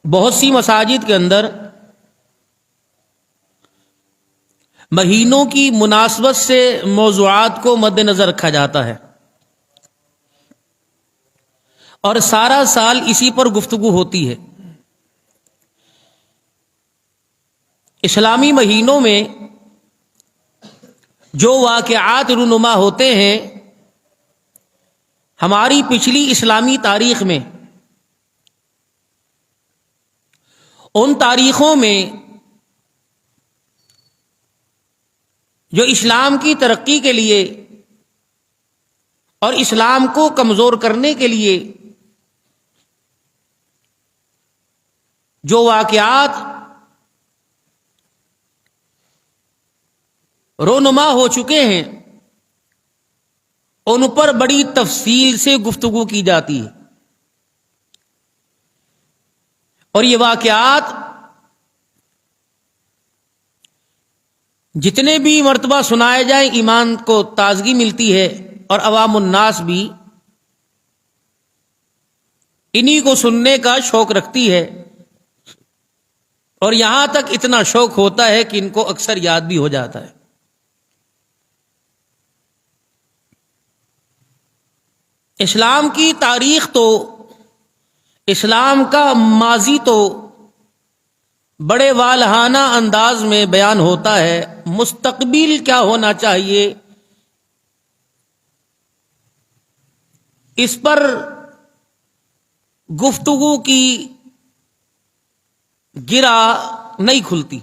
بہت سی مساجد کے اندر مہینوں کی مناسبت سے موضوعات کو مد نظر رکھا جاتا ہے اور سارا سال اسی پر گفتگو ہوتی ہے۔ اسلامی مہینوں میں جو واقعات رونما ہوتے ہیں ہماری پچھلی اسلامی تاریخ میں، ان تاریخوں میں جو اسلام کی ترقی کے لیے اور اسلام کو کمزور کرنے کے لیے جو واقعات رونما ہو چکے ہیں ان پر بڑی تفصیل سے گفتگو کی جاتی ہے، اور یہ واقعات جتنے بھی مرتبہ سنائے جائیں ایمان کو تازگی ملتی ہے، اور عوام الناس بھی انہی کو سننے کا شوق رکھتی ہے، اور یہاں تک اتنا شوق ہوتا ہے کہ ان کو اکثر یاد بھی ہو جاتا ہے۔ اسلام کی تاریخ تو، اسلام کا ماضی تو بڑے والہانہ انداز میں بیان ہوتا ہے، مستقبل کیا ہونا چاہیے اس پر گفتگو کی گرہ نہیں کھلتی۔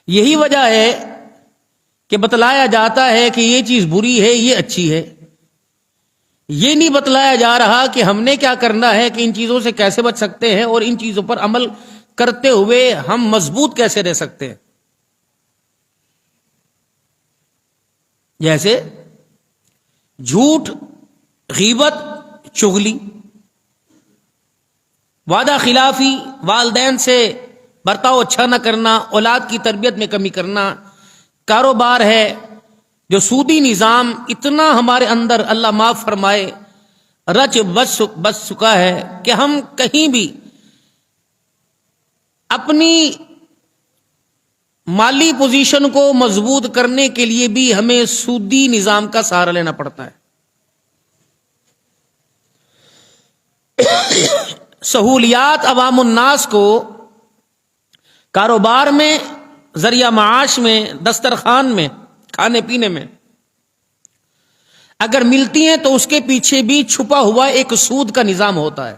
یہی وجہ ہے کہ بتلایا جاتا ہے کہ یہ چیز بری ہے، یہ اچھی ہے، یہ نہیں بتلایا جا رہا کہ ہم نے کیا کرنا ہے، کہ ان چیزوں سے کیسے بچ سکتے ہیں اور ان چیزوں پر عمل کرتے ہوئے ہم مضبوط کیسے رہ سکتے ہیں۔ جیسے جھوٹ، غیبت، چغلی، وعدہ خلافی، والدین سے برتاؤ اچھا نہ کرنا، اولاد کی تربیت میں کمی کرنا، کاروبار ہے جو سودی نظام اتنا ہمارے اندر اللہ معاف فرمائے رچ بس چکا ہے کہ ہم کہیں بھی اپنی مالی پوزیشن کو مضبوط کرنے کے لیے بھی ہمیں سودی نظام کا سہارا لینا پڑتا ہے۔ سہولیات عوام الناس کو کاروبار میں، ذریعہ معاش میں، دسترخوان میں، کھانے پینے میں اگر ملتی ہیں تو اس کے پیچھے بھی چھپا ہوا ایک سود کا نظام ہوتا ہے،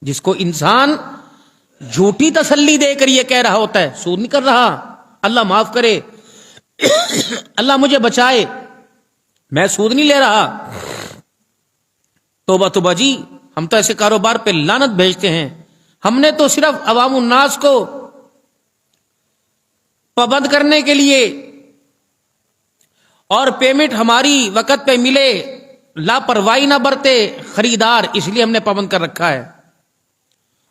جس کو انسان جھوٹی تسلی دے کر یہ کہہ رہا ہوتا ہے سود نہیں کر رہا، اللہ معاف کرے، اللہ مجھے بچائے، میں سود نہیں لے رہا۔ توبہ توبہ جی، ہم تو ایسے کاروبار پہ لعنت بھیجتے ہیں، ہم نے تو صرف عوام الناس کو پابند کرنے کے لیے اور پیمنٹ ہماری وقت پہ ملے، لاپرواہی نہ برتے خریدار، اس لیے ہم نے پابند کر رکھا ہے،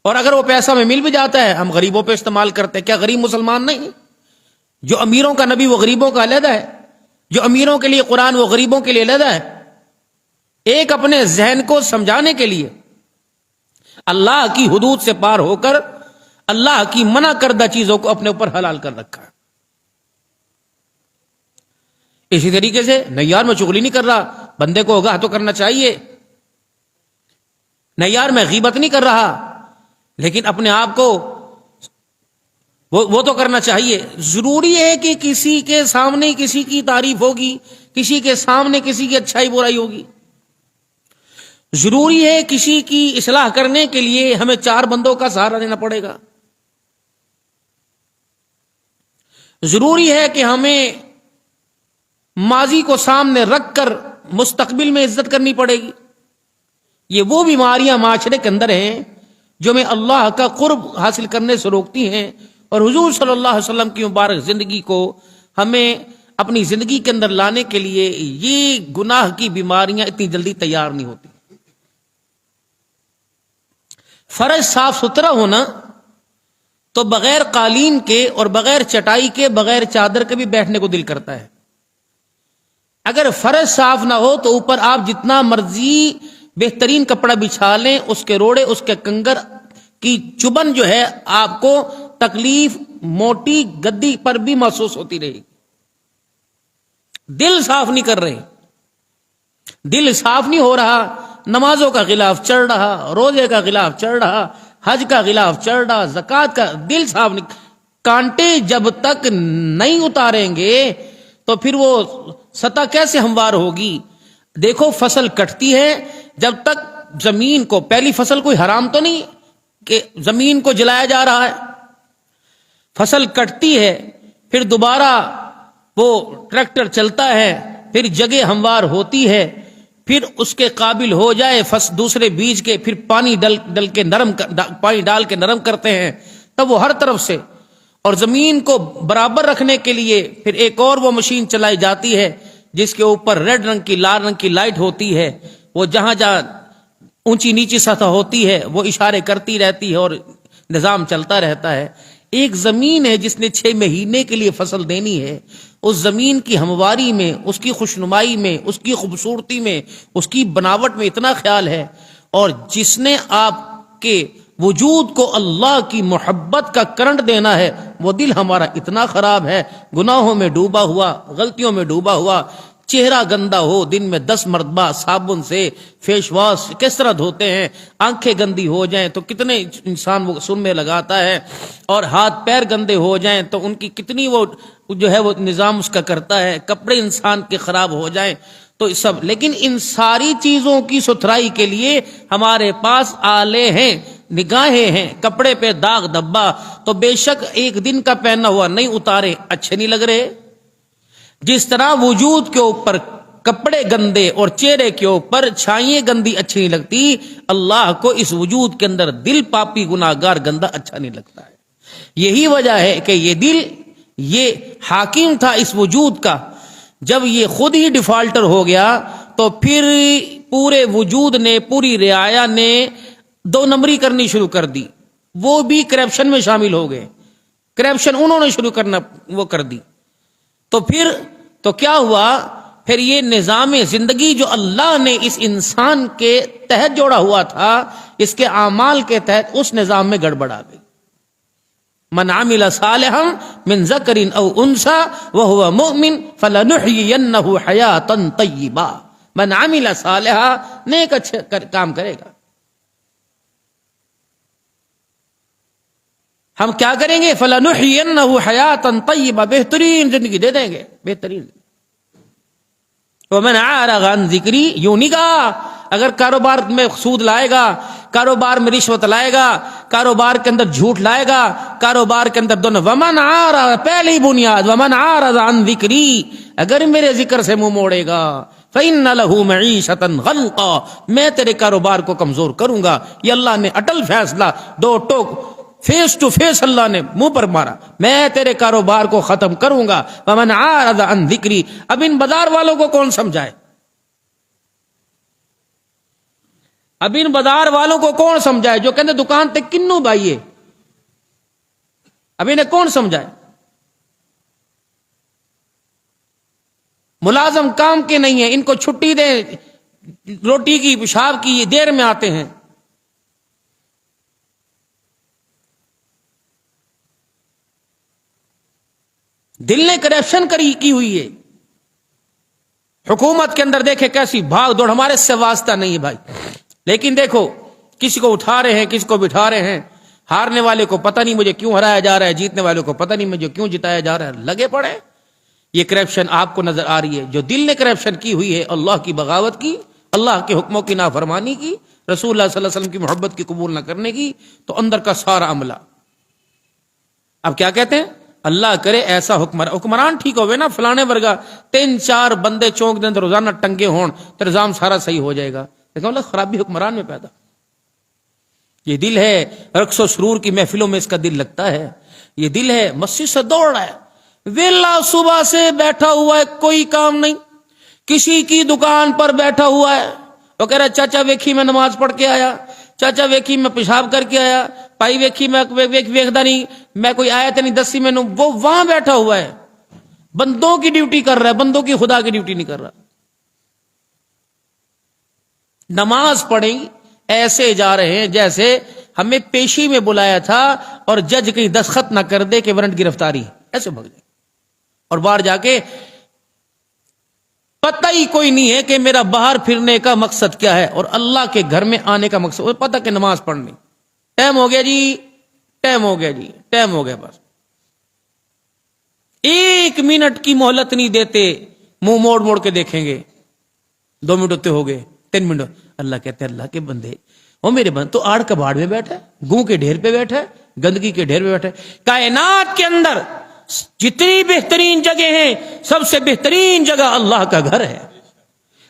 اور اگر وہ پیسہ ہمیں مل بھی جاتا ہے ہم غریبوں پہ استعمال کرتے ہیں۔ کیا غریب مسلمان نہیں؟ جو امیروں کا نبی وہ غریبوں کا علیحدہ ہے، جو امیروں کے لیے قرآن وہ غریبوں کے لیے علیحدہ ہے۔ ایک اپنے ذہن کو سمجھانے کے لیے اللہ کی حدود سے پار ہو کر اللہ کی منع کردہ چیزوں کو اپنے اوپر حلال کر رکھا ہے۔ اسی طریقے سے نہیں یار میں چغلی نہیں کر رہا، بندے کو آگاہ تو کرنا چاہیے، نہیں یار میں غیبت نہیں کر رہا، لیکن اپنے آپ کو وہ تو کرنا چاہیے۔ ضروری ہے کہ کسی کے سامنے کسی کی تعریف ہوگی، کسی کے سامنے کسی کی اچھائی برائی ہوگی، ضروری ہے کسی کی اصلاح کرنے کے لیے ہمیں چار بندوں کا سہارا لینا پڑے گا، ضروری ہے کہ ہمیں ماضی کو سامنے رکھ کر مستقبل میں عزت کرنی پڑے گی۔ یہ وہ بیماریاں معاشرے کے اندر ہیں جو ہمیں اللہ کا قرب حاصل کرنے سے روکتی ہیں، اور حضور صلی اللہ علیہ وسلم کی مبارک زندگی کو ہمیں اپنی زندگی کے اندر لانے کے لیے یہ گناہ کی بیماریاں اتنی جلدی تیار نہیں ہوتی۔ فرش صاف ستھرا ہونا تو بغیر قالین کے اور بغیر چٹائی کے، بغیر چادر کے بھی بیٹھنے کو دل کرتا ہے۔ اگر فرش صاف نہ ہو تو اوپر آپ جتنا مرضی بہترین کپڑا بچھا لیں، اس کے روڑے، اس کے کنگر کی چبن جو ہے آپ کو تکلیف موٹی گدی پر بھی محسوس ہوتی رہے گی. دل صاف نہیں کر رہے، دل صاف نہیں ہو رہا، نمازوں کا غلاف چڑھ رہا، روزے کا غلاف چڑھ رہا، حج کا غلاف چڑھ رہا، زکوٰۃ کا، دل صاف نہیں. کانٹے جب تک نہیں اتاریں گے تو پھر وہ سطح کیسے ہموار ہوگی؟ دیکھو فصل کٹتی ہے، جب تک زمین کو، پہلی فصل کوئی حرام تو نہیں کہ زمین کو جلایا جا رہا ہے. فصل کٹتی ہے، پھر دوبارہ وہ ٹریکٹر چلتا ہے، پھر جگہ ہموار ہوتی ہے، پھر اس کے قابل ہو جائے دوسرے بیج کے، پھر پانی ڈال کے نرم کرتے ہیں، تب وہ ہر طرف سے، اور زمین کو برابر رکھنے کے لیے پھر ایک اور وہ مشین چلائی جاتی ہے جس کے اوپر ریڈ رنگ کی، لال رنگ کی لائٹ ہوتی ہے. وہ جہاں جہاں اونچی نیچی سطح ہوتی ہے وہ اشارے کرتی رہتی ہے اور نظام چلتا رہتا ہے. ایک زمین ہے جس نے 6 مہینے کے لیے فصل دینی ہے، اس زمین کی ہمواری میں، اس کی خوشنمائی میں، اس کی خوبصورتی میں، اس کی بناوٹ میں اتنا خیال ہے. اور جس نے آپ کے وجود کو اللہ کی محبت کا کرنٹ دینا ہے، وہ دل ہمارا اتنا خراب ہے، گناہوں میں ڈوبا ہوا، غلطیوں میں ڈوبا ہوا. چہرہ گندا ہو، دن میں 10 مرتبہ صابن سے فیس واش کس طرح دھوتے ہیں، آنکھیں گندی ہو جائیں تو کتنے انسان وہ سرمے لگاتا ہے، اور ہاتھ پیر گندے ہو جائیں تو ان کی کتنی وہ جو ہے وہ نظام اس کا کرتا ہے، کپڑے انسان کے خراب ہو جائیں تو سب. لیکن ان ساری چیزوں کی ستھرائی کے لیے ہمارے پاس آلے ہیں، نگاہیں ہیں. کپڑے پہ داغ دھبا تو بے شک ایک دن کا پہنا ہوا نہیں اتارے اچھے نہیں لگ رہے. جس طرح وجود کے اوپر کپڑے گندے اور چہرے کے اوپر چھائیں گندی اچھی نہیں لگتی، اللہ کو اس وجود کے اندر دل پاپی گناہگار گندا اچھا نہیں لگتا ہے. یہی وجہ ہے کہ یہ دل یہ حاکم تھا اس وجود کا، جب یہ خود ہی ڈیفالٹر ہو گیا تو پھر پورے وجود نے، پوری رعایا نے 2 نمبری کرنی شروع کر دی. وہ بھی کرپشن میں شامل ہو گئے، کرپشن انہوں نے شروع کرنا وہ کر دی. تو پھر تو کیا ہوا؟ پھر یہ نظام زندگی جو اللہ نے اس انسان کے تحت جوڑا ہوا تھا، اس کے اعمال کے تحت، اس نظام میں گڑبڑ آ گئی. من عمل صالحا من ذکر او انثى وهو مؤمن فلنحيينه حیاتا طیبہ. من عمل صالحا، نیک اچھے کام کرے گا. ہم کیا کریں گے؟ فَلَنُحْيِيَنَّهُ حَيَاةً طَيِّبَةً، بہترین زندگی دے دیں گے، بہترین. وَمَنْ أَعْرَضَ عَنْ ذِكْرِي، یوں نہیں کہا اگر کاروبار میں سود لائے گا، کاروبار میں رشوت لائے گا، کاروبار کے اندر جھوٹ لائے گا، کاروبار کے اندر دونوں. وَمَنْ أَعْرَضَ، پہلی بنیاد، وَمَنْ أَعْرَضَ عَنْ ذِكْرِي، اگر میرے ذکر سے منہ موڑے گا، فَإِنَّ لَهُ مَعِيشَةً ضَنْكًا، میں تیرے کاروبار کو کمزور کروں گا. یہ اللہ نے اٹل فیصلہ، 2 ٹوک فیس ٹو فیس اللہ نے منہ پر مارا، میں تیرے کاروبار کو ختم کروں گا. وَمَنْ أَعْرَضَ عَنْ ذِكْرِي، اب ان بازار والوں کو کون سمجھائے؟ اب ان بازار والوں کو کون سمجھائے جو کہتے دکان تے کنوں بھائیے؟ اب انہیں کون سمجھائے؟ ملازم کام کے نہیں ہیں، ان کو چھٹی دیں، روٹی کی پیشاب کی دیر میں آتے ہیں. دل نے کرپشن کی ہوئی ہے. حکومت کے اندر دیکھے کیسی بھاگ دوڑ، ہمارے سے واسطہ نہیں ہے بھائی. لیکن دیکھو کسی کو اٹھا رہے ہیں، کسی کو بٹھا رہے ہیں. ہارنے والے کو پتہ نہیں مجھے کیوں ہرایا جا رہا ہے، جیتنے والے کو پتہ نہیں مجھے کیوں جتایا جا رہا ہے. لگے پڑے. یہ کرپشن آپ کو نظر آ رہی ہے. جو دل نے کرپشن کی ہوئی ہے، اللہ کی بغاوت کی، اللہ کے حکموں کی نافرمانی کی، رسول اللہ صلی اللہ علیہ وسلم کی محبت کی قبول نہ کرنے کی، تو اندر کا سارا عملہ. اب کیا کہتے ہیں؟ اللہ کرے ایسا حکمران ٹھیک ہوئے نا، فلانے ورگا 3-4 بندے چونک دیں روزانہ ٹنگے ہون تو نظام سارا صحیح ہو جائے گا. لیکن اللہ خرابی حکمران میں پیدا. یہ دل ہے رقص و سرور کی محفلوں میں اس کا دل لگتا ہے. یہ دل ہے مسجد سے دوڑ رہا ہے، ویلا صبح سے بیٹھا ہوا ہے، کوئی کام نہیں، کسی کی دکان پر بیٹھا ہوا ہے. وہ کہہ رہا چاچا ویکھی میں نماز پڑھ کے آیا، چاچا ویکھی میں پیشاب کر کے آیا، پائی ویکھی میں ویکھدا نہیں، میں کوئی آیت نہیں دسی میں. وہ وہاں بیٹھا ہوا ہے، بندوں کی ڈیوٹی کر رہا ہے، بندوں کی خدا کی ڈیوٹی نہیں کر رہا. نماز پڑھیں ایسے جا رہے ہیں جیسے ہمیں پیشی میں بلایا تھا اور جج کہیں دستخط نہ کر دے کہ وارنٹ گرفتاری، ایسے بھگ جائیں، اور باہر جا کے پتہ ہی کوئی نہیں ہے کہ میرا باہر پھرنے کا مقصد کیا ہے اور اللہ کے گھر میں آنے کا مقصد پتہ کہ نماز پڑھنی، ٹائم ہو گیا جی، ٹائم ہو گیا جی، ٹائم ہو گیا، بس 1 منٹ کی مہلت نہیں دیتے، منہ موڑ موڑ کے دیکھیں گے، 2 منٹ ہوتے ہو گئے، 3 منٹ، اللہ کہتے ہیں اللہ کے بندے، وہ میرے بندے تو آڑ کباڑ میں بیٹھا ہے، گوں کے ڈھیر پہ بیٹھا ہے، گندگی کے ڈھیر پہ بیٹھا ہے۔ کائنات کے اندر جتنی بہترین جگہ ہیں سب سے بہترین جگہ اللہ کا گھر ہے،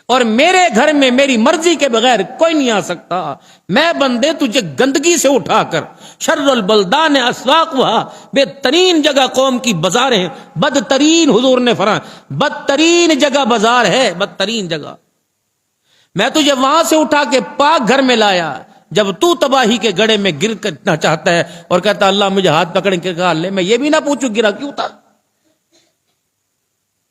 اور میرے گھر میں میری مرضی کے بغیر کوئی نہیں آ سکتا۔ میں بندے تجھے گندگی سے اٹھا کر، شر البلدان اسواقها، بہترین جگہ قوم کی بازاریں ہیں، بدترین، حضور نے فرمایا بدترین جگہ بازار ہے، بدترین جگہ، میں تجھے وہاں سے اٹھا کے پاک گھر میں لایا، جب تو تباہی کے گڑھے میں گر کرنا چاہتا ہے اور کہتا اللہ مجھے ہاتھ پکڑ کے نکال لے، میں یہ بھی نہ پوچھوں گرا کیوں تھا؟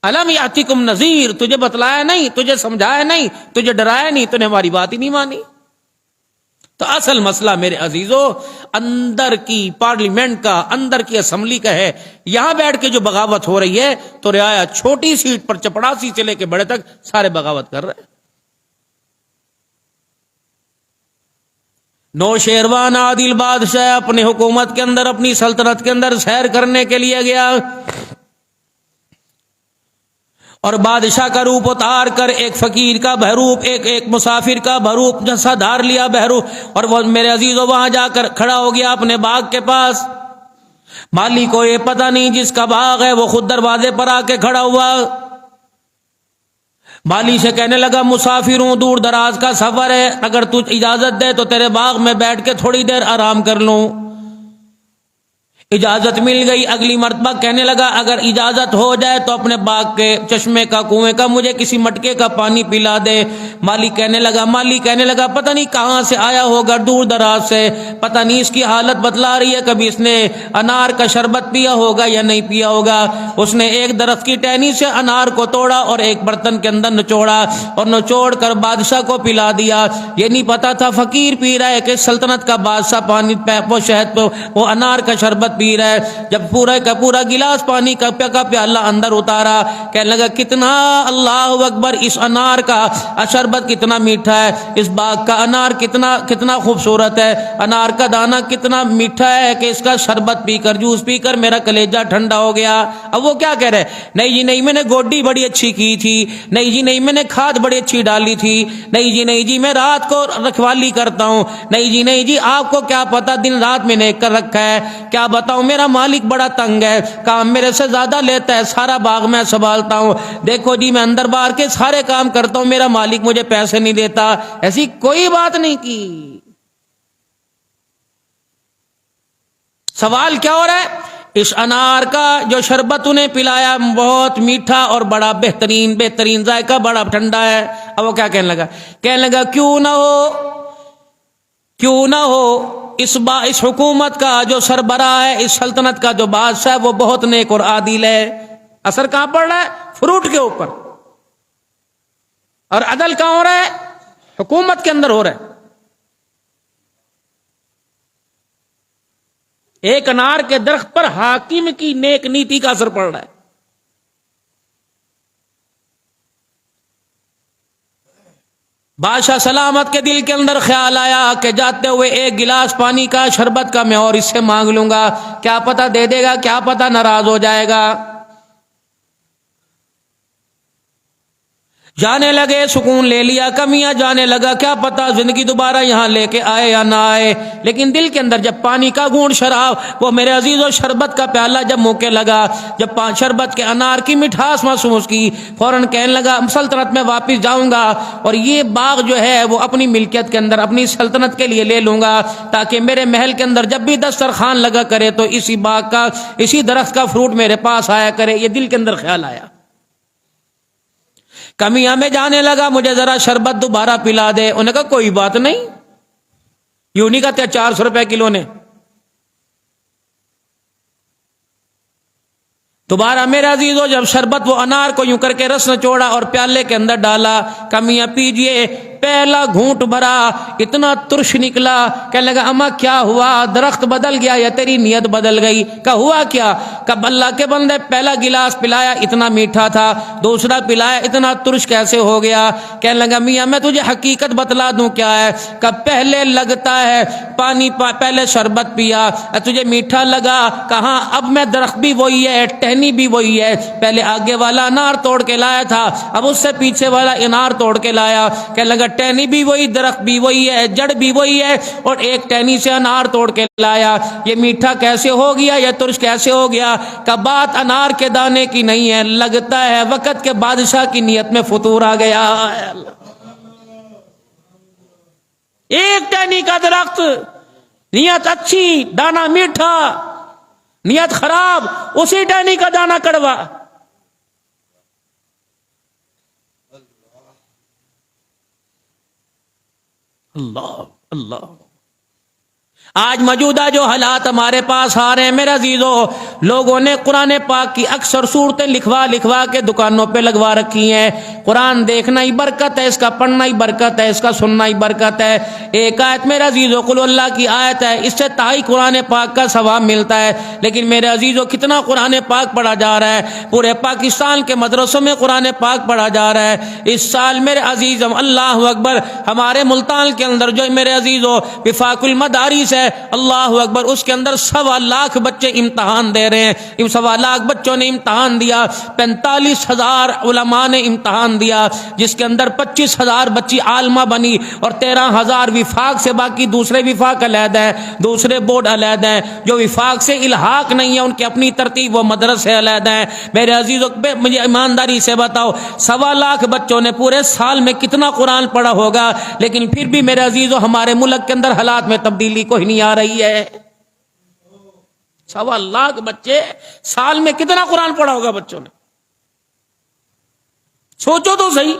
الم یاتکم نذیر، تجھے بتلایا نہیں، تجھے سمجھایا نہیں، تجھے ڈرایا نہیں، تو نے ہماری بات ہی نہیں مانی۔ تو اصل مسئلہ میرے عزیزو اندر کی پارلیمنٹ کا، اندر کی اسمبلی کا ہے۔ یہاں بیٹھ کے جو بغاوت ہو رہی ہے تو رعایا چھوٹی سیٹ پر چپڑاسی سے لے کے بڑے تک سارے بغاوت کر رہے ہیں۔ نوشیروان عادل بادشاہ اپنے حکومت کے اندر، اپنی سلطنت کے اندر سیر کرنے کے لیے گیا، اور بادشاہ کا روپ اتار کر ایک فقیر کا بہروپ، ایک مسافر کا بہروپ جیسا دھار لیا بہروپ، اور وہ میرے عزیزو وہاں جا کر کھڑا ہو گیا اپنے باغ کے پاس۔ مالی کو یہ پتہ نہیں جس کا باغ ہے وہ خود دروازے پر آ کے کھڑا ہوا۔ مالی سے کہنے لگا مسافر ہوں، دور دراز کا سفر ہے، اگر تو اجازت دے تو تیرے باغ میں بیٹھ کے تھوڑی دیر آرام کر لوں۔ اجازت مل گئی۔ اگلی مرتبہ کہنے لگا اگر اجازت ہو جائے تو اپنے باغ کے چشمے کا، کنویں کا مجھے کسی مٹکے کا پانی پلا دے۔ مالی کہنے لگا پتہ نہیں کہاں سے آیا ہوگا، دور دراز سے، پتہ نہیں اس کی حالت بتلا رہی ہے، کبھی اس نے انار کا شربت پیا ہوگا یا نہیں پیا ہوگا۔ اس نے ایک درخت کی ٹہنی سے انار کو توڑا اور ایک برتن کے اندر نچوڑا، اور نچوڑ کر بادشاہ کو پلا دیا۔ یہ نہیں پتا تھا فقیر پی رہا ہے کہ سلطنت کا بادشاہ پانی وہ شہد وہ انار کا شربت پی رہا ہے۔ جب پورا کا پورا گلاس پانی کا پیالہ اندر اتارا، کہنے لگا کتنا، اللہ اکبر، اس انار کا شربت کتنا میٹھا ہے، اس باغ کا انار کتنا خوبصورت ہے، انار کا دانہ کتنا میٹھا ہے کہ اس کا شربت پی کر، جوس پی کر میرا کلیجہ ٹھنڈا ہو گیا۔ اب وہ کیا کہہ رہے، نہیں جی نہیں، میں نے گوڈی بڑی اچھی کی تھی، نہیں جی نہیں، میں نے کھاد بڑی اچھی ڈالی تھی، نہیں جی نہیں جی، میں رات کو رکھوالی کرتا ہوں، نہیں جی نہیں جی، آپ کو کیا پتا دن رات میں نے کر رکھا ہے، کیا بتاؤں، میرا مالک بڑا تنگ ہے، کام میرے سے زیادہ لیتا ہے، سارا باغ میں سنبھالتا ہوں، دیکھو جی میں اندر باہر کے سارے کام کرتا ہوں، میرا مالک مجھے پیسے نہیں دیتا۔ ایسی کوئی بات نہیں کی۔ سوال کیا ہو رہا ہے، اس انار کا جو شربت انہیں پلایا بہت میٹھا اور بڑا بہترین ذائقہ، بڑا ٹھنڈا ہے۔ اب وہ کیا کہنے لگا کیوں نہ ہو اس حکومت کا جو سربراہ ہے، اس سلطنت کا جو بادشاہ ہے، وہ بہت نیک اور عادل ہے۔ اثر کہاں پڑ رہا ہے؟ فروٹ کے اوپر۔ اور عدل کہاں ہو رہا ہے؟ حکومت کے اندر ہو رہا ہے۔ ایک انار کے درخت پر حاکم کی نیک نیتی کا اثر پڑ رہا ہے۔ بادشاہ سلامت کے دل کے اندر خیال آیا کہ جاتے ہوئے ایک گلاس پانی کا، شربت کا میں اور اس سے مانگ لوں گا، کیا پتہ دے دے گا، کیا پتہ ناراض ہو جائے گا۔ جانے لگے، سکون لے لیا، کمیاں جانے لگا، کیا پتا زندگی دوبارہ یہاں لے کے آئے یا نہ آئے۔ لیکن دل کے اندر جب پانی کا گھونٹ شراب، وہ میرے عزیزو شربت کا پیالہ جب منہ کے لگا، جب شربت کے انار کی مٹھاس محسوس کی، فوراً کہنے لگا سلطنت میں واپس جاؤں گا اور یہ باغ جو ہے وہ اپنی ملکیت کے اندر اپنی سلطنت کے لیے لے لوں گا، تاکہ میرے محل کے اندر جب بھی دسترخوان لگا کرے تو اسی باغ کا، اسی درخت کا فروٹ میرے پاس آیا کرے۔ یہ دل کے اندر خیال آیا۔ کمیاں میں جانے لگا، مجھے ذرا شربت دوبارہ پلا دے۔ انہوں نے کہا کوئی بات نہیں، یوں نہیں کہتے 400 روپے کلو نے۔ دوبارہ میرے عزیزو جب شربت وہ انار کو یوں کر کے رس نچوڑا اور پیالے کے اندر ڈالا، کمیاں پیجئے، پہلا گھونٹ بھرا اتنا ترش نکلا، کہنے لگا اما کیا ہوا؟ درخت بدل گیا یا تیری نیت بدل گئی؟ کہا ہوا کیا؟ کہا اللہ کے بندے پہلا گلاس پلایا اتنا میٹھا تھا، دوسرا پلایا اتنا ترش کیسے ہو گیا؟ کہنے لگا میاں میں تجھے حقیقت بتلا دوں کیا ہے؟ کہا پہلے لگتا ہے پانی پہلے شربت پیا تجھے میٹھا لگا، کہاں اب میں درخت بھی وہی ہے، ٹہنی بھی وہی ہے، پہلے آگے والا انار توڑ کے لایا تھا، اب اس سے پیچھے والا انار توڑ کے لایا، کہنے لگا ٹہنی بھی وہی، درخت بھی وہی ہے، جڑ بھی وہی ہے، اور ایک ٹہنی سے انار توڑ کے لایا، یہ میٹھا کیسے ہو گیا، یہ ترش کیسے ہو گیا؟ کہ بات انار کے دانے کی نہیں ہے، لگتا ہے وقت کے بادشاہ کی نیت میں فطور آ گیا ہے۔ ایک ٹہنی کا درخت، نیت اچھی دانا میٹھا، نیت خراب اسی ٹہنی کا دانا کڑوا۔ اللہ اللہ، آج موجودہ جو حالات ہمارے پاس آ رہے ہیں میرے عزیزو، لوگوں نے قرآن پاک کی اکثر صورتیں لکھوا کے دکانوں پہ لگوا رکھی ہیں۔ قرآن دیکھنا ہی برکت ہے، اس کا پڑھنا ہی برکت ہے، اس کا سننا ہی برکت ہے۔ ایک آیت میرے عزیزو قل اللہ کی آیت ہے، اس سے تائی قرآن پاک کا ثواب ملتا ہے، لیکن میرے عزیزو کتنا قرآن پاک پڑھا جا رہا ہے؟ پورے پاکستان کے مدرسوں میں قرآن پاک پڑھا جا رہا ہے۔ اس سال میرے عزیزم اللہ اکبر، ہمارے ملتان کے اندر جو میرے عزیزو وفاق المدارس ہے، اللہ اکبر، اس کے اندر 1.25 لاکھ بچے امتحان دے رہے ہیں۔ 1.25 لاکھ بچوں نے امتحان دیا، 45,000 علماء نے امتحان دیا، جس کے اندر 25,000 بچی عالمہ بنی اور 13,000 وفاق سے، باقی دوسرے وفاق علیحدہ ہیں، دوسرے بورڈ علیحدہ ہیں، جو وفاق سے الحاق نہیں ہے ان کی اپنی ترتیب و مدرسے علیحدہ ہیں۔ میرے عزیزوں مجھے ایمانداری سے بتاؤ 1.25 لاکھ بچوں نے پورے سال میں کتنا قرآن پڑھا ہوگا؟ لیکن پھر بھی میرے عزیزوں ہمارے ملک کے اندر حالات میں تبدیلی کوئی نہیں آ رہی ہے۔ 1.25 لاکھ بچے سال میں کتنا قرآن پڑھا ہوگا بچوں نے؟ سوچو تو صحیح۔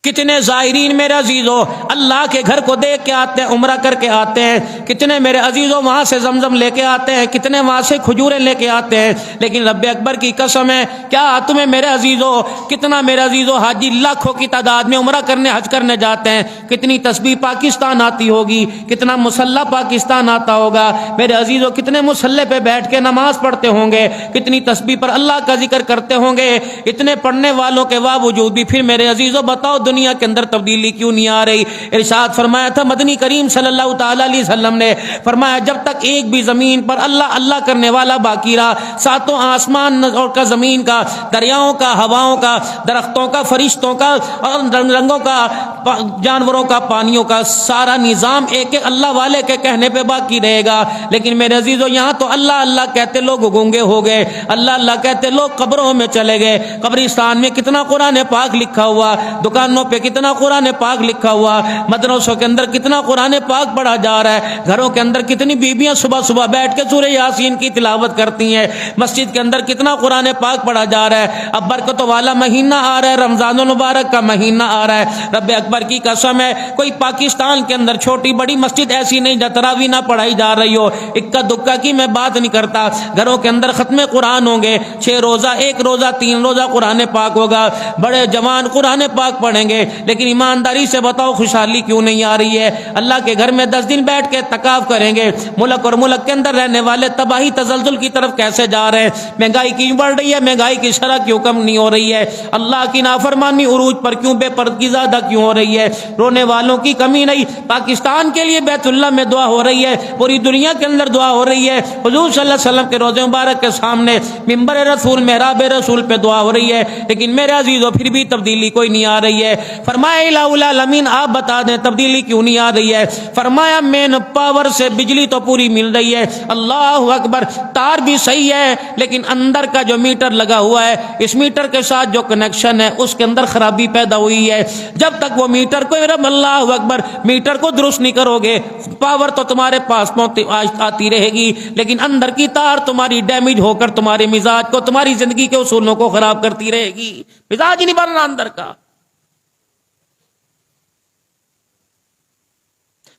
کتنے زائرین میرے عزیزو اللہ کے گھر کو دیکھ کے آتے ہیں، عمرہ کر کے آتے ہیں، کتنے میرے عزیزو وہاں سے زمزم لے کے آتے ہیں، کتنے وہاں سے کھجوریں لے کے آتے ہیں، لیکن رب اکبر کی قسم ہے، کیا تمہیں میرے عزیزو کتنا میرے عزیزو حاجی لاکھوں کی تعداد میں عمرہ کرنے حج کرنے جاتے ہیں، کتنی تسبیح پاکستان آتی ہوگی، کتنا مسلح پاکستان آتا ہوگا میرے عزیزو، کتنے مسلح پہ بیٹھ کے نماز پڑھتے ہوں گے، کتنی تسبیح پر اللہ کا ذکر کرتے ہوں گے، اتنے پڑھنے والوں کے باوجود بھی پھر میرے عزیزو بتاؤ دنیا کے اندر تبدیلی کیوں نہیں آ رہی؟ ارشاد فرمایا تھا مدنی کریم صلی اللہ تعالی علیہ وسلم نے، فرمایا جب تک ایک بھی زمین پر اللہ اللہ کرنے والا باقی رہا، ساتوں آسمان اور کا زمین کا، دریاؤں کا، ہواؤں کا، درختوں کا، فرشتوں کا اور رنگوں کا، جانوروں کا، پانیوں کا، سارا نظام ایک ایک اللہ والے کے کہنے پہ باقی رہے گا۔ لیکن میرے عزیزو یہاں تو اللہ اللہ کہتے لوگ گونگے ہو گئے، اللہ اللہ کہتے لوگ قبروں میں چلے گئے۔ قبرستان میں کتنا قرآن پاک لکھا ہوا، دکانوں پہ کتنا قرآن پاک لکھا ہوا، مدرسوں کے اندر کتنا قرآن پاک پڑھا جا رہا ہے، گھروں کے اندر کتنی بیویاں صبح صبح بیٹھ کے سورہ یاسین کی تلاوت کرتی ہیں، مسجد کے اندر کتنا قرآن پاک پڑھا جا رہا ہے۔ اب برکتوں والا مہینہ آ رہا ہے، رمضان المبارک کا مہینہ آ رہا ہے، رب اکبر کی قسم ہے کوئی پاکستان کے اندر چھوٹی بڑی مسجد ایسی نہیں جہاں تراویح نہ پڑھائی جا رہی ہو، اکا دکا کی میں بات نہیں کرتا، گھروں کے اندر ختم قرآن ہوں گے، 6 روزہ 1 روزہ 3 روزہ قرآن پاک ہوگا، بڑے جوان قرآن پاک پڑھیں گے، لیکن ایمانداری سے بتاؤ خوشحالی کیوں نہیں آ رہی ہے؟ اللہ کے گھر میں 10 دن بیٹھ کے اعتکاف کریں گے، ملک اور ملک کے اندر رہنے والے تباہی تزلزل کی طرف کیسے جا رہے ہیں؟ مہنگائی کیوں بڑھ رہی ہے؟ مہنگائی کی شرح کیوں کم نہیں ہو رہی ہے؟ اللہ کی نافرمانی عروج پر کیوں بے پردگی زیادہ کیوں ہو رہی ہے؟ رونے والوں کی کمی نہیں، پاکستان کے لیے بیت اللہ میں دعا ہو رہی ہے، پوری دنیا کے اندر دعا ہو رہی ہے، حضور صلی اللہ علیہ وسلم کے روضے مبارک کے سامنے منبر رسول محراب رسول پہ دعا ہو رہی ہے، لیکن میرے عزیزو پھر بھی تبدیلی کوئی نہیں آ رہی ہے۔ فرمایا الہ العالمین آپ بتا دیں تبدیلی کیوں نہیں آ رہی ہے؟ فرمایا مین پاور سے بجلی تو پوری مل رہی ہے، اللہ اکبر، تار بھی صحیح ہے، لیکن اندر کا جو میٹر لگا ہوا ہے، اس میٹر کے ساتھ جو کنیکشن ہے اس کے اندر خرابی پیدا ہوئی ہے۔ جب تک وہ میٹر کو اللہ اکبر میٹر کو درست نہیں کرو گے، پاور تو تمہارے پاس آتی رہے گی، لیکن اندر کی تار تمہاری ڈیمیج ہو کر تمہارے مزاج کو، تمہاری زندگی کے اصولوں کو خراب کرتی رہے گی، مزاج ہی نہیں بننا اندر کا۔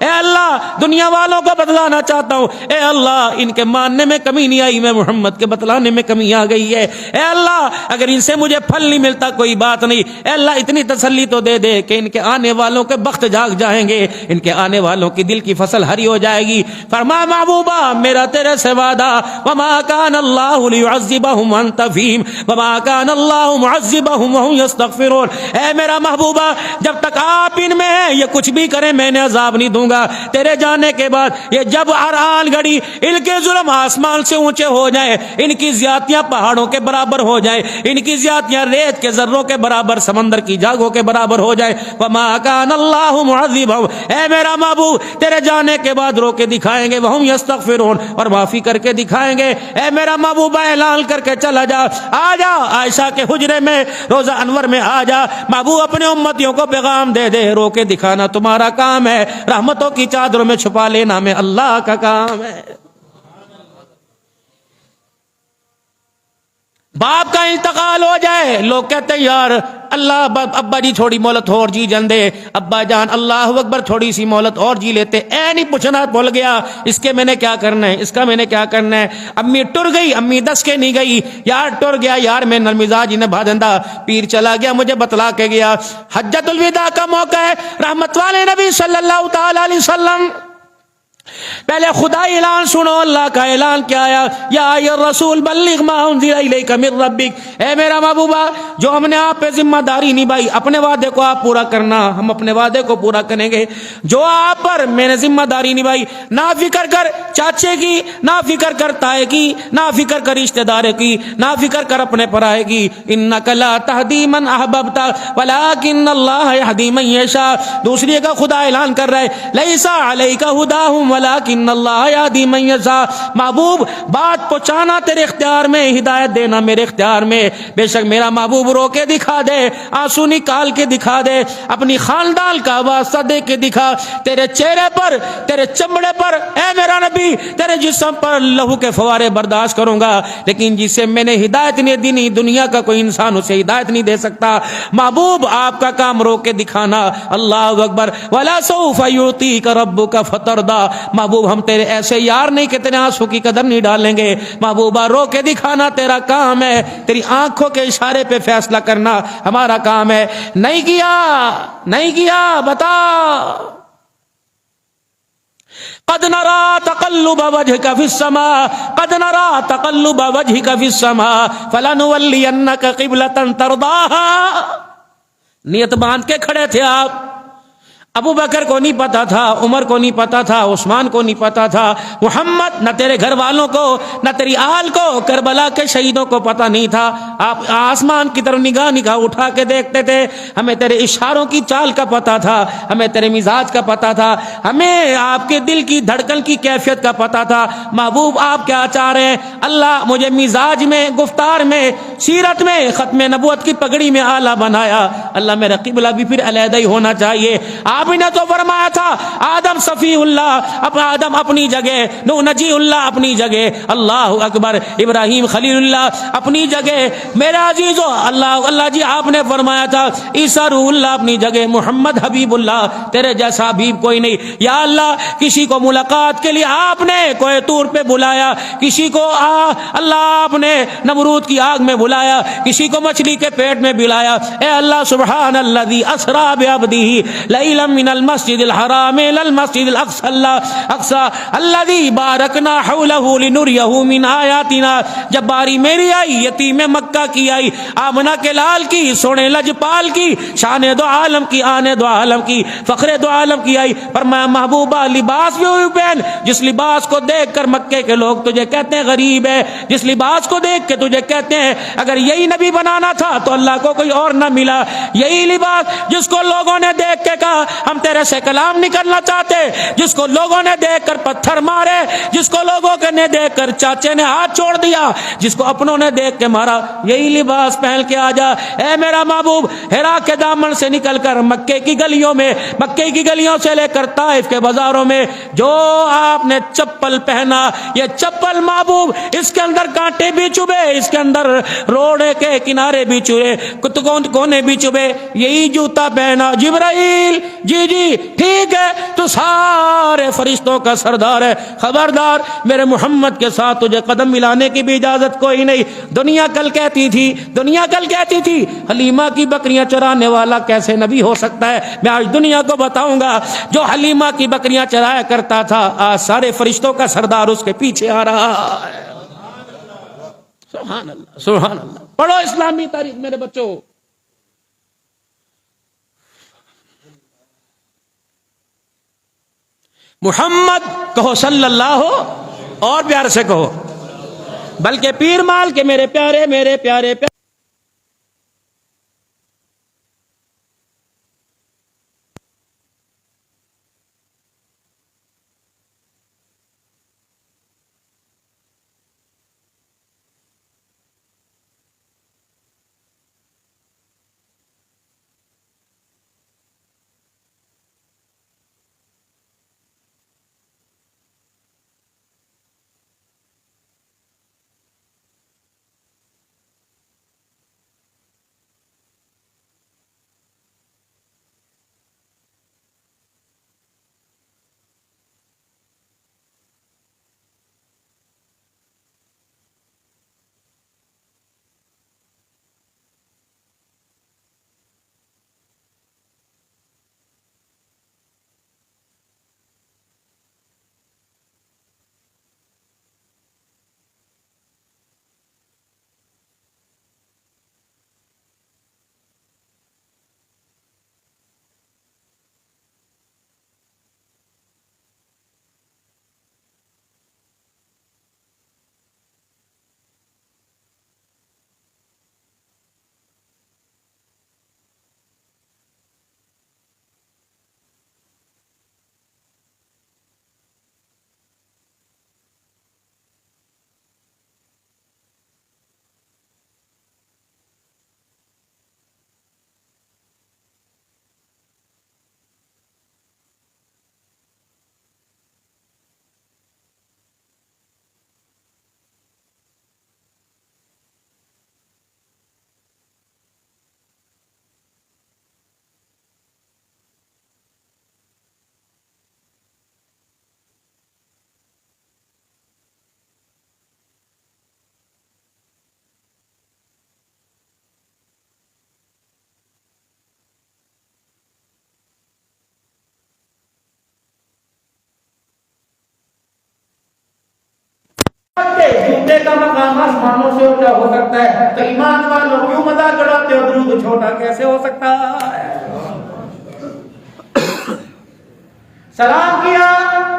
اے اللہ دنیا والوں کو بتلانا چاہتا ہوں، اے اللہ ان کے ماننے میں کمی نہیں آئی، میں محمد کے بتلانے میں کمی آ گئی ہے، اے اللہ اگر ان سے مجھے پھل نہیں ملتا کوئی بات نہیں، اے اللہ اتنی تسلی تو دے دے کہ ان کے آنے والوں کے بخت جاگ جائیں گے، ان کے آنے والوں کی دل کی فصل ہری ہو جائے گی۔ فرمایا محبوبہ میرا تیرے سے وعدہ، وما کان اللہ لیعذبہم وانت فیہم وما کان اللہ معذبہم وہم یستغفرون۔ اے میرا محبوبہ جب تک آپ ان میں ہیں یہ کچھ بھی کریں میں نے عذاب نہیں دوں گا، تیرے جانے کے بعد یہ جب آن گھڑی ان کے ظلم آسمان سے اونچے ہو جائے، ان کی زیادتیاں پہاڑوں کے برابر ہو جائے، ان کی زیادتیاں ریت کے ذروں کے برابر سمندر کی جاگوں کے برابر ہو جائے، وما کان اللہ معذبہم، اے میرا محبوب تیرے جانے کے بعد رو کے دکھائیں گے، وہم یستغفرون، اور معافی کر کے دکھائیں گے۔ اے میرا محبوب اعلان کر کے چلا جا، آ جا عائشہ کے حجرے میں روزہ انور میں آ جا، محبوب اپنے امتیوں کو پیغام دے دے، رو کے دکھانا تمہارا کام ہے، رحمتوں کی چادروں میں چھپا لینا میں اللہ کا کام ہے۔ باپ کا انتقال ہو جائے لوگ کہتے ہیں یار اللہ ابا جی تھوڑی مہلت اور جی جان دے، ابا جان اللہ اکبر تھوڑی سی مہلت اور جی لیتے، اے نہیں پوچھنا بھول گیا اس کے میں نے کیا کرنا ہے، اس کا میں نے کیا کرنا ہے، امی ٹر گئی، امی دس کے نہیں گئی، یار ٹر گیا یار میں نرمزاج نے بھادندہ پیر چلا گیا مجھے بتلا کے گیا۔ حجۃ الوداع کا موقع ہے، رحمت والے نبی صلی اللہ تعالی علیہ وسلم پہلے خدا اعلان سنو، اللہ کا اعلان کیا آیا، یا ایھا الرسول بلغ ما انزل الیک من ربک، اے میرا محبوبہ جو ہم نے آپ پہ ذمہ داری نبھائی اپنے وعدے کو آپ پورا کرنا، ہم اپنے وعدے کو پورا کریں گے، جو آپ پر میں نے ذمہ داری نبھائی، نہ فکر کر چاچے کی، نہ فکر کر تائے کی، نہ فکر کر رشتہ دار کی، نہ فکر کر اپنے پرائے کی، انک لا تہدی من احببت ولکن اللہ یہدی من یشاء۔ دوسری کا خدا اعلان کر رہا ہے لیس علیک ھداھم ولکن اللہ یہدی من یشاء، محبوب بات پہنچانا تیرے اختیار میں، ہدایت دینا میرے اختیار میں، بے شک میرا محبوب رو کے دکھا دے، آنسو نکال کے دکھا دے، اپنی خاندان کا واسطہ دے کے دکھا، تیرے چہرے پر تیرے چمڑے پر اے میرا نبی تیرے جسم پر لہو کے فوارے برداشت کروں گا، لیکن جسے میں نے ہدایت نہیں دی دنیا کا کوئی انسان اسے ہدایت نہیں دے سکتا۔ محبوب آپ کا کام رو کے دکھانا، اللہ اکبر، ولا سوف یعطیک ربک فترضی، محبوب ہم تیرے ایسے یار نہیں کہ تیرے آنسو کی قدر نہیں ڈالیں گے، محبوبہ رو کے دکھانا تیرا کام ہے، تیری آنکھوں کے اشارے پہ فیصلہ کرنا ہمارا کام ہے، نہیں کیا بتا۔ قد نرى تقلب وجهك في السماء قد نرى تقلب وجهك في السماء فلنولينك قبلة ترضاها، نیت باندھ کے کھڑے تھے آپ، ابو بکر کو نہیں پتا تھا، عمر کو نہیں پتا تھا، عثمان کو نہیں پتا تھا، محمد نہ تیرے گھر والوں کو نہ تیری آل کو، کربلا کے شہیدوں کو پتا نہیں تھا، آپ آسمان کی طرف نگاہ اٹھا کے دیکھتے تھے، ہمیں تیرے اشاروں کی چال کا پتا تھا، ہمیں تیرے مزاج کا پتا تھا، ہمیں آپ کے دل کی دھڑکن کی کیفیت کا پتا تھا۔ محبوب آپ کیا چاہ رہے ہیں، اللہ مجھے مزاج میں، گفتار میں، سیرت میں، ختم نبوت کی پگڑی میں اعلیٰ بنایا، اللہ میرا قبلہ بھی پھر علیحدہ ہی ہونا چاہیے۔ آپ نے تو فرمایا تھا آدم صفی اللہ، آدم اپنی جگہ، نوح نجی اللہ اپنی جگہ، اللہ اکبر، ابراہیم خلیل اللہ اپنی جگہ، میرے عزیزو اللہ جی آپ نے فرمایا تھا عیسیٰ روح اللہ اپنی جگہ، محمد حبیب اللہ، تیرے جیسا حبیب کوئی نہیں۔ یا اللہ کسی کو ملاقات کے لیے آپ نے کوہ طور پہ بلایا، کسی کو اللہ آپ نے نمرود کی آگ میں بلایا، کسی کو مچھلی کے پیٹ میں بلایا، اے اللہ سبحان الذی اسریٰ بعبدہ لیلا من المسجد الحرام الى المسجد الاقصى الذي باركنا حوله لنريه من آیاتنا۔ جب باری میری آئی، یتیم مکہ کی آئی، آمنہ کے لال کی، سونے لجپال کی، شان دو عالم کی، آنے دو عالم کی، فخر دو عالم کی آئی، فرمایا محبوبہ لباس بھی ہوئی پہن، جس لباس کو دیکھ کر مکے کے لوگ تجھے کہتے ہیں غریب ہے، جس لباس کو دیکھ کے تجھے کہتے ہیں اگر یہی نبی بنانا تھا تو اللہ کو کوئی اور نہ ملا، یہی لباس جس کو لوگوں نے دیکھ کے کہا ہم تیرے سے کلام نہیں کرنا چاہتے، جس کو لوگوں نے دیکھ کر پتھر مارے، جس کو لوگوں نے دیکھ کر چاچے نے ہاتھ چھوڑ دیا، جس کو اپنوں نے دیکھ کے مارا، یہی لباس پہن کے آ جا۔ اے میرا محبوب ہرا کے دامن سے نکل کر مکے کی گلیوں میں، مکے کی گلیوں سے لے کر طائف کے بازاروں میں جو آپ نے چپل پہنا، یہ چپل محبوب اس کے اندر کانٹے بھی چبھے، اس کے اندر روڑے کے کنارے بھی چوبے، کونے بھی چوبے، یہی جوتا پہنا جبرائیل، جی جی ٹھیک ہے تو سارے فرشتوں کا سردار ہے، خبردار میرے محمد کے ساتھ تجھے قدم ملانے کی بھی اجازت کوئی نہیں۔ دنیا کل کہتی تھی حلیمہ کی بکریاں چرانے والا کیسے نبی ہو سکتا ہے؟ میں آج دنیا کو بتاؤں گا، جو حلیمہ کی بکریاں چرایا کرتا تھا آج سارے فرشتوں کا سردار اس کے پیچھے آ رہا ہے۔ سبحان اللہ سبحان اللہ۔ پڑھو اسلامی تاریخ میرے بچوں۔ محمد کہو صلی اللہ ہو، اور پیار سے کہو، بلکہ پیر مال کے میرے پیارے میرے پیارے پیارے جوتے کا مقام آسمانوں سے اونچا ہو سکتا ہے تو ایمان والوں کیوں مذاق اڑاتے ہو؟ درود چھوٹا کیسے ہو سکتا ہے؟ سلام کیا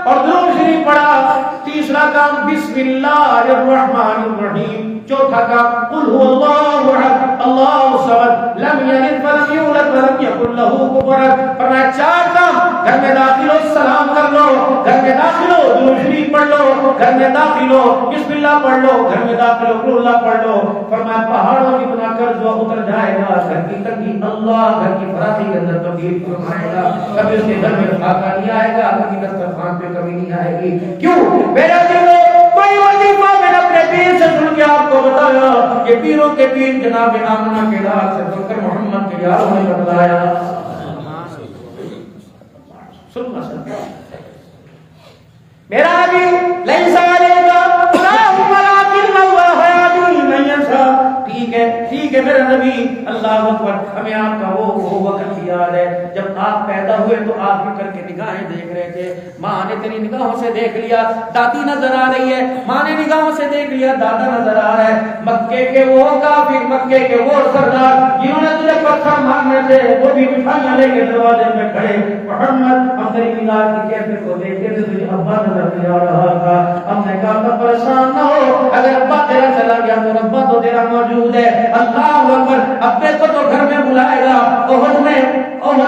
اور درود شریف پڑھا۔ تیسرا کام بسم اللہ الرحمن الرحیم۔ چوتھا کام قل هو اللہ احد اللہ الصمد لم یلد ولم یولد ولم یکن له کفوا احد۔ فرمایا چار کام، گھر میں داخل ہو سلام کر لو، گھر میں داخل ہو درود شریف پڑھ لو، گھر میں داخل ہو بسم اللہ پڑھ لو، گھر میں داخل ہو قل اللہ پڑھ لو۔ فرمایا پہاڑوں کی بنا قرض اتر جائے گا، گھر کی تنگی اللہ گھر کی فراخی کے اندر تبدیل فرمائے گا، کبھی اس کے گھر میں فاقہ نہیں آئے گا، کبھی دسترخوان پہ کمی نہیں آئے گی۔ کیوں میرا دلو کوئی وظیفہ میں نے اپنے پیر سے سن کے آپ کو بتایا، یہ پیروں کے پیر جناب آمنہ کے لال سے سن کر محمد کے یاروں نے بتلایا۔ میرا نبی لیسا علیکا اللہم ولیکن اللہ یہدی من یشاء۔ ٹھیک ہے میرا نبی، اللہ اکبر۔ ہمیں آپ کا وہ وقت یاد ہے جب آپ پیدا ہوئے تو آپ فکر کے نگاہیں دیکھ رہے تھے، ماں نے تیری نگاہوں سے دیکھ لیا، دادی نظر آ رہی ہے، ماں نے نگاہوں سے دیکھ لیا، دادا نظر آ رہا ہے۔ مکے کے وہ کافر، مکے کے وہ سردار جنہوں نے تجھے پتھر مارنے تھے، وہ بھی مٹھائیاں لے کے دروازے میں کھڑے۔ محمد ہم تیری مینار کی کیفیت کو دیکھتے تھے، تجھے ابا نظر نہیں آ رہا تھا۔ ہم نے کہا تھا پریشان نہ ہو، اگر ابا تیرا چلا گیا تو ربا تو تیرا موجود ہے۔ اللہ اکبر، ابے کو تو گھر میں بلائے گا، احد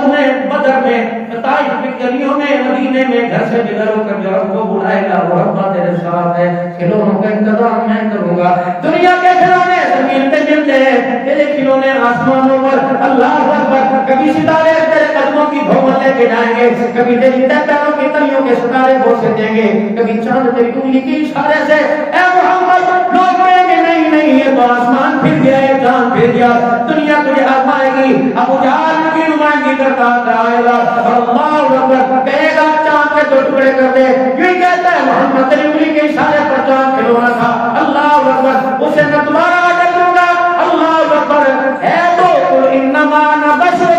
میں بدر میں طائف کی گلیوں میں مدینے میں گھر سے بغیر ہو کر جب کو بلائے گا، وہ ربا تیرے ساتھ ہے، کھلونوں کا انتظام میں کروں گا۔ دنیا کے کھلونے زمین پہ ملتے ہیں، تیرے کھلونے آسمانوں پر۔ اللہ اکبر، کبھی ستارے تیرے قدموں کی دھوم لے کے جائیں گے، کبھی تیری پیروں کی تلیوں کے ستارے بوسے دیں گے، کبھی چاند تیری انگلی کے اشارے سے۔ اے محمد لوگ کہیں گے نہیں نہیں گے تو آسمان پھر گیا ہے، چاند پھر گیا، دنیا تجھے آزمائے گی، ابو جہل کی نمائندگی کرتا آئے گا، اللہ اکبر کہے گا چاند کے دو ٹکڑے کر دے، یوں کہتا ہے محمد علی انگلی کے اشارے پر چاند کھلونا تھا، اللہ اکبر اسے میں دوبارہ آڈر دوں گا، اللہ اکبر ہے تو قل انما انا بشر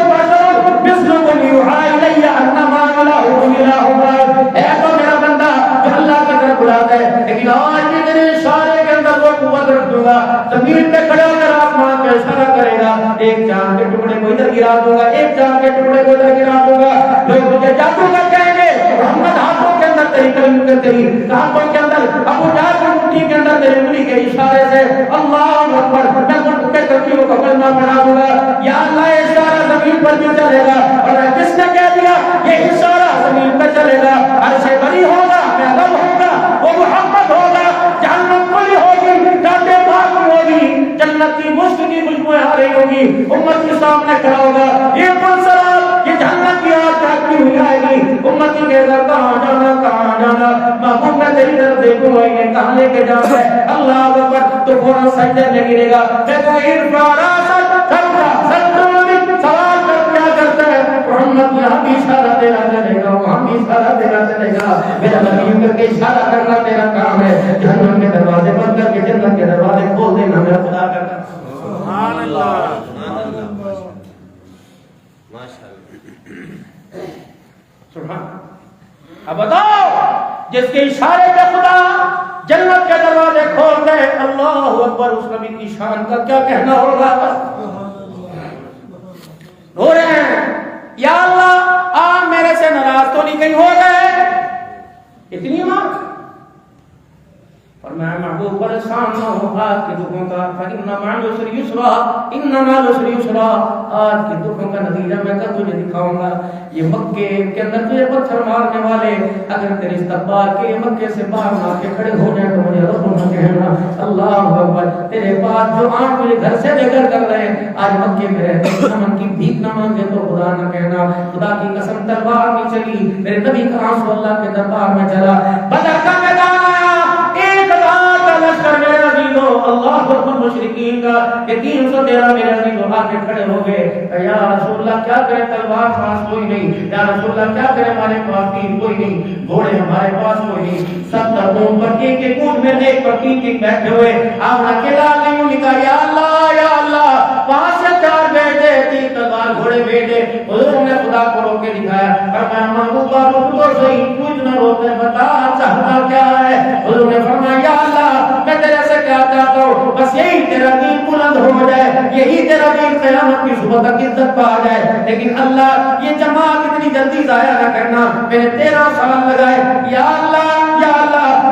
مثلکم یوحی الی انما الہکم الہ واحد، ہے تو میرا بندہ جو اللہ کا طرف بلاتا ہے، لیکن آج بھی تیرے اشارے کے اندر وہ قوت رکھ دوں گا، زمین پہ کھڑے ہو کر آسمان پہ اشارہ کرے گا، ایک چاند کے ٹکڑے کو ادھر گرا دوں گا، ایک چاند کے ٹکڑے کو ادھر گرا دوں گا، لوگ مجھے جادوگر کہیں گے، محمد ہاتھوں کے اندر تیری کلم کے تیری ہاتھوں کے اندر ابو جہل کی مٹھی کے اندر تیری انگلی کے اشارے سے اللہ اکبر میں ملک کے ترکیبوں کو کلمہ پڑھا دوں گا، یا اللہ یہ اشارہ زمین پر بھی چلے گا، اور جس نے کہہ دیا یہ اشارہ زمین پہ چلے گا، عرش بری ہوگا، میں رب ہوگا، وہ محمد ہوگا، جہنم کھلی ہوگی، کانٹے پاک ہوگی، جنت کی مشک کی خوشبوئیں آ رہی ہوگی، امت کے سامنے کھڑا ہوگا، یہ منصرف یہ جہنم کی آگ جاگتی ہوئی آئے گی، امت کی کہے گا کہاں جانا کہاں جانا، محبوب میں تیری طرف دیکھوں گا انہیں کہاں لے کے جانا ہے، اللہ اکبر تو فوراً سجدے میں گرے گا، میں تو ارفع راسک سوال کر کیا کرتا ہے محمد یہاں بھی اشارہ دینا چلے گا، وہاں بھی اشارہ دینا چلے گا، میرا نبی کر کے اشارہ کرنا میرا کام ہے، جہنم کے دروازے بند کر کے جنت کے دروازے کھول دینا میرا خدا کا کام۔ سبحان اللہ سبحان، اب بتاؤ جس کے اشارے پہ خدا جنت کے دروازے کھول دے، اللہ اکبر، اس نبی کی شان کا کیا کہنا ہوگا؟ رو رہے ہیں یا اللہ آپ میرے سے ناراض تو نہیں کہیں ہو گئے، اتنی ماں اور میں محبوب پریشان نہ ہوں آج کے دکھوں کا، فَإِنَّ مَعَ الْعُسْرِ يُسْرًا إِنَّ مَعَ الْعُسْرِ يُسْرًا، آج کے دکھوں کا نتیجہ میں کل تجھے دکھاؤں گا، یہ مکے کے اندر تجھے پتھر مارنے والے اگر تیرے استقبال کے مکے سے باہر نہ کے کھڑے ہو جائیں تو مجھے رب نہ کہنا، اللہ اکبر، تیرے پاس جو آنکھ مجھے گھر سے لے کر رہے ہیں آج مکے میں رہتے امن کی بھیک نہ مانگے تو خدا نہ کہنا، خدا کی قسم تلوار نہیں چلی، میرے نبی کا آنسو اللہ کے دربار میں چلا، بدر کا میدان آیا، اللہ اکبر، مشرکین کا کہ 313 میرے عزیز وہاں کے کھڑے ہو گئے، یا رسول اللہ کیا کرے، تلوار پاس کوئی نہیں، یا رسول اللہ کیا کرے، ہمارے پاس تیر کوئی نہیں، گھوڑے ہمارے پاس کوئی نہیں، سب دردوں پر ایک ایک اونٹ میں ایک پر تین بیٹھے ہوئے، آپ اکیلا نہیں لکھا، یا اللہ 5 سے 4 بیٹے، 3 تلوار گھوڑے بیٹے، حضور نے خدا کو روک کے دکھایا، فرمایا محبوبہ رک تو صحیح، کچھ نہ روکے، بتا چاہتا کیا ہے، حضور نے فرمایا یا اللہ میں تیرے سے کیا چاہتا ہوں، بس یہی تیرا دین بلند ہو جائے، یہی تیرا دین قیامت کی صبح تک عزت پا جائے، لیکن اللہ یہ جماعت اتنی جلدی ضائع نہ کرنا، میں نے 13 سال لگائے، یا اللہ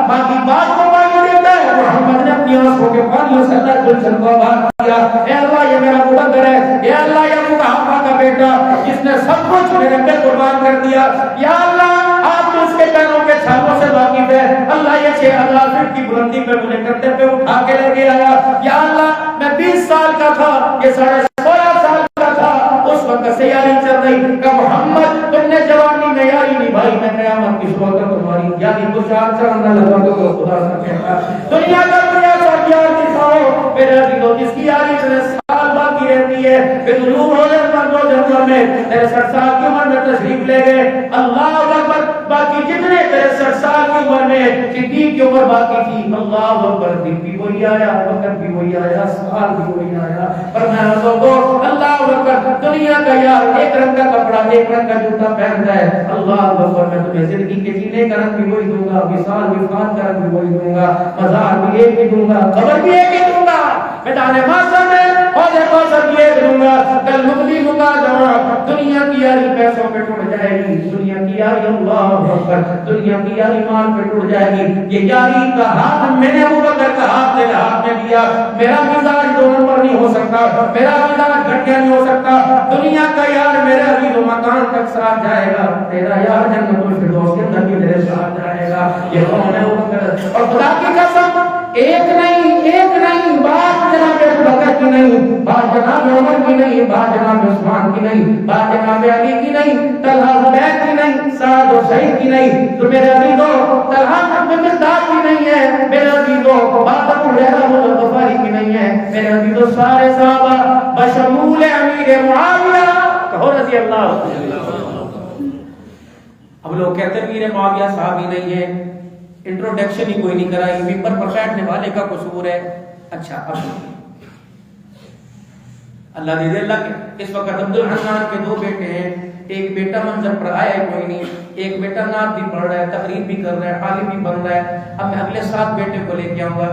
باقی بات کو پانی دیتا ہے، محمد نے اپنی آنکھوں کے پانیوں سے اللہ گلشن کو آباد کیا، اے اللہ یہ میرا مقدر ہے، اے اللہ یہ ابو قحافہ کا بیٹا جس نے سب کچھ میرے پہ قربان کر دیا، یا اللہ آپ تو اس کے پیروں کے چھالوں سے واقف ہے، اللہ یہ 6000 فٹ کی بلندی پہ مجھے کرتے پہ اٹھا کے لے کے آیا، یا اللہ میں 20 سال کا تھا، یہ 16.5 سال کا تھا، اس وقت سے یاری چل رہی کہ محمد تم نے جوانی میں یاری نبھائی، میں قیامت کی صبح تک تمہاری یاری کو چار چاند لگا دو گا، خدا سے کہتا دنیا کا دنیا سب یار دکھاؤ میرے عزیزوں، جس کی یاری سے سال باقی رہتی ہے، پھر ضرور ہو جائے مرد و جنگل میں تیرے 60 سال کی عمر میں تشریف لے گئے، اللہ اکبر، باقی جتنے تیرے 60 سال کی عمر میں صدیق کی عمر باقی تھی، اللہ اکبر، دن بھی وہی آیا، وقت بھی وہی آیا، سال بھی وہی آیا، فرمایا لوگوں اللہ اکبر، دنیا کا یار ایک رنگ کا کپڑا ایک رنگ کا جوتا پہنتا ہے، اللہ اکبر، میں تمہیں زندگی کے جینے کا رنگ بھی وہی دوں گا، وصال بھی فات کا رنگ بھی وہی دوں گا، مزار بھی ایک ہی دوں گا، قبر بھی ایک ہی دوں گا، میدان محشر میں حوض کوثر بھی ایک دوں گا، کل مقدی دوں گا، دنیا کی یاری پیسوں پہ ٹوٹ جائے گی، دنیا کی یاری اللہ اکبر، دنیا کی یاری مال پہ ٹوٹ جائے گی، یہ یاری کا ہاتھ میں نے ابو بکر کا ہاتھ میرے ہاتھ میں دیا، میرا مزاج 2 نمبر نہیں ہو سکتا، میرا مزاج گھٹیا نہیں ہو سکتا، دنیا کا یار میرے عزیز و مکان تک ساتھ جائے گا، تیرا یار جنت الفردوس کے اندر بھی میرے ساتھ جائے گا، یہ کون ہے ابو بکر، اور خدا کی قسم ایک نہیں بات جناب ابو بکر کی نہیں، بات جناب عمر کی نہیں، بات جناب عثمان کی نہیں، بات جناب علی کی نہیں، طلحہ زبیر کی نہیں، سعد و سعید کی نہیں، تو میرے عزیزوں طلحہ بن مقداد کی نہیں ہے، میرے عزیزوں بات ابو ہریرہ غفاری کی نہیں ہے، میرے عزیزو سارے صحابہ بشمول امیر معاویہ کہو رضی اللہ عنہ. اب لوگ کہتے ہیں امیر معاویہ صحابی نہیں ہے, انٹروڈکشن ہی کوئی نہیں کرائی, ممبر پر بیٹھنے والے کا قصور ہے. اچھا اب اللہ دے اللہ کے اس وقت عبد الحنان کے دو بیٹے ہیں, ایک بیٹا منظر پر آیا ہے کوئی نہیں, ایک بیٹا نعت بھی پڑھ رہا ہے, تقریر بھی کر رہا ہے, عالم بھی بن رہا ہے. اب میں اگلے 7 بیٹے کو لے کے آؤں گا,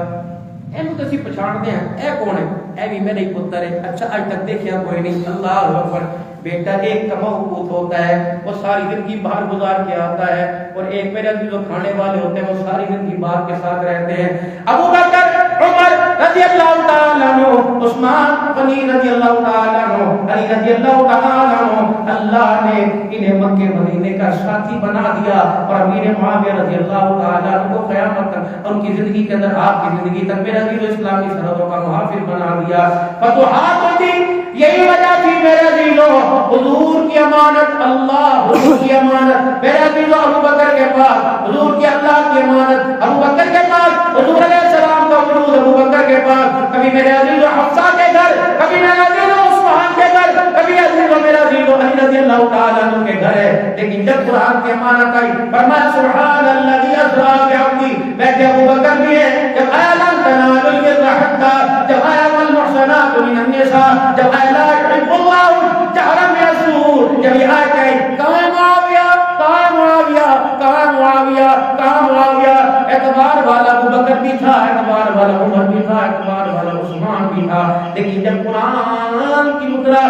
اے متسی پچھاڑ دیں اے کون ہے, اے بھی میرے ہی پتر ہے. اچھا آج تک دیکھا کوئی نہیں, اللہ اکبر. بیٹا ایک کا موقوف ہوتا ہے, وہ ساری زندگی باہر گزار کے آتا ہے, اور ایک میرے جو کھانے والے ہوتے ہیں وہ ساری زندگی باہر کے ساتھ رہتے ہیں. ابو بکر, عمر رضی اللہ تعالیٰ عنہ, عثمان غنی رضی اللہ تعالیٰ عنہ, علی رضی اللہ تعالیٰ عنہ, اللہ نے انہیں مکے مدینے کا ساتھی بنا دیا, اور امیر معاویہ رضی اللہ تعالیٰ عنہ کو قیامت تک ان کی زندگی کے اندر, آپ کی زندگی تک میرا دین اسلامی سرحدوں کا محافظ بنا دیا. فتوحات ہوتی, یہی وجہ تھی میرے دینوں, حضور کی امانت, اللہ حضور کی امانت میرے دینوں ابو بکر کے پاس, حضور کی اللہ کی امانت ابو بکر کے پاس, حضور علیہ السلام کا وجود ابو بکر کے پاس. کبھی میرے عزیز حفصہ کے گھر, کبھی میرے عزیز عثمان کے گھر, کبھی عزیز میرے عزیز علی رضی اللہ تعالیٰ عنہ کے گھر ہے. لیکن جب قرآن کی امانت آئی, فرمایا سبحان الذی اسریٰ بعبدہ, بیٹے ابو بکر بھی ہے. جب آیا لن تنالوا البر حتی, جب آیا والمحصنات من النساء, جب آیا لا يحب اللہ جہرا بالسوء, جب یہ آیت آئی, کہاں معاویہ, کہاں معاویہ, کہاں معاویہ, کہاں معاویہ. اعتبار والا ابو بکر بھی تھا, اعتبار والا عمر بھی تھا, اعتبار والا عثمان بھی تھا. لیکن جب قرآن کی اترا,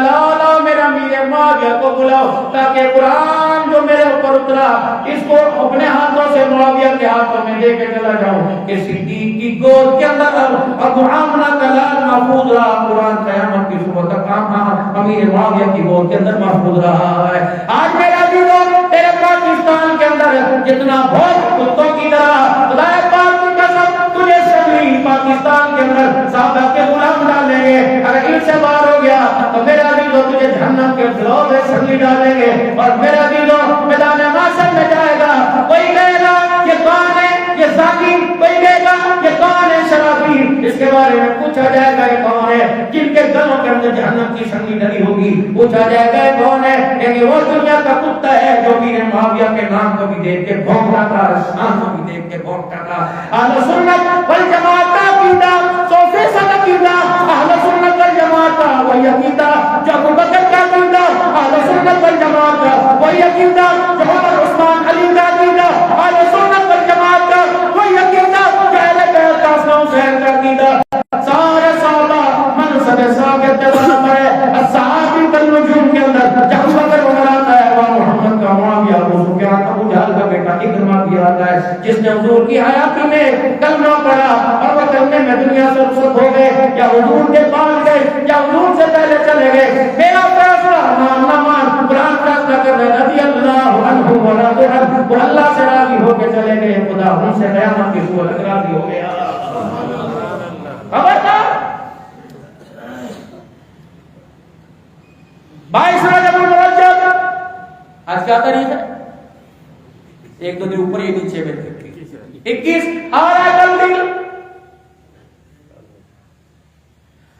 لا میرا امیر معاویہ کو بلاؤ, تاکہ قرآن جو میرے اوپر اترا اس کو اپنے ہاتھوں سے معاویہ کے ہاتھوں میں دے کے چلا جاؤں, کہ صدیق کی گود کے اندر ابو آمنہ کا لال محفوظ رہا. قرآن قیامت کی صبح تک امیر معاویہ کی گود کے اندر محفوظ رہا ہے. آج میرا دیدو تیرے پاکستان کے اندر جتنا بہت کتوں کی طرح خدا پاک کی قسم تجھے سبھی پاکستان کے اندر صحابہ کے غلام ڈالیں گے. اگر ان سے باہر ہو گیا تو میرا دیدو تجھے جہنم کے دلوں میں سنگی ڈالیں گے, اور میرا دیدو میدان معاشر میں جائے گا, کوئی کہے گا یہ کون ہے, یہ ذاتی, کوئی کہے گا یہ کون ہے شرافی, اس کے بارے میں پوچھا جائے گا یہ کون ہے جن کے گلوں کے اندر جہنم کی سنگی ڈلی ہوگی. پوچھا جائے گا یہ کون ہے, کہ وہ دنیا کا کتا ہے جو امیر معاویہ کے نام کو بھی دیکھ کے بھونکتا تھا, شان کو بھی دیکھ کے بھونکتا تھا. اہل سنت والجماعت کا عقیدہ 100% عقیدہ, اہل سنت والجماعت کا وہی عقیدہ جو ابو بکر کا عقیدہ, اہل سنت والجماعت کا وہی عقیدہ جو عمر عثمان علی کا عقیدہ, اہل سنت والجماعت کا وہی عقیدہ جو اہل بیت کا حسین کا عقیدہ. سارے صحابہ منصب ثابت جزا پر ہے. الصحابی بالنجوم کے اندر جب بکر عمر آتا ہے, وہ محمد کا معاویہ, ابو سفیان, ابو جہل کا بیٹا اکرمہ بھی آتا ہے, جس نے حضور کی حیاتی میں کلمہ پڑھا, اور وہ کلمے میں دنیا سے رخصت ہو گئے, یا حضور کے پاس گئے, یا حضور سے پہلے چلے گئے. میرا فیصلہ مان نہ مان, قرآن فیصلہ کر رہے رضی اللہ عنہ ورضوا عنہ, وہ اللہ سے راضی ہو کے چلے گئے, خدا ان سے قیامت کی صورت راضی ہو گیا. خبردار 22 رجب المرجب, آج کیا تاریخ ہے, ایک دو دن اوپر یہ نیچے میں 21 ہمارا جلدی,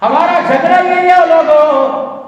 ہمارا جھگڑا یہ ہے لوگوں,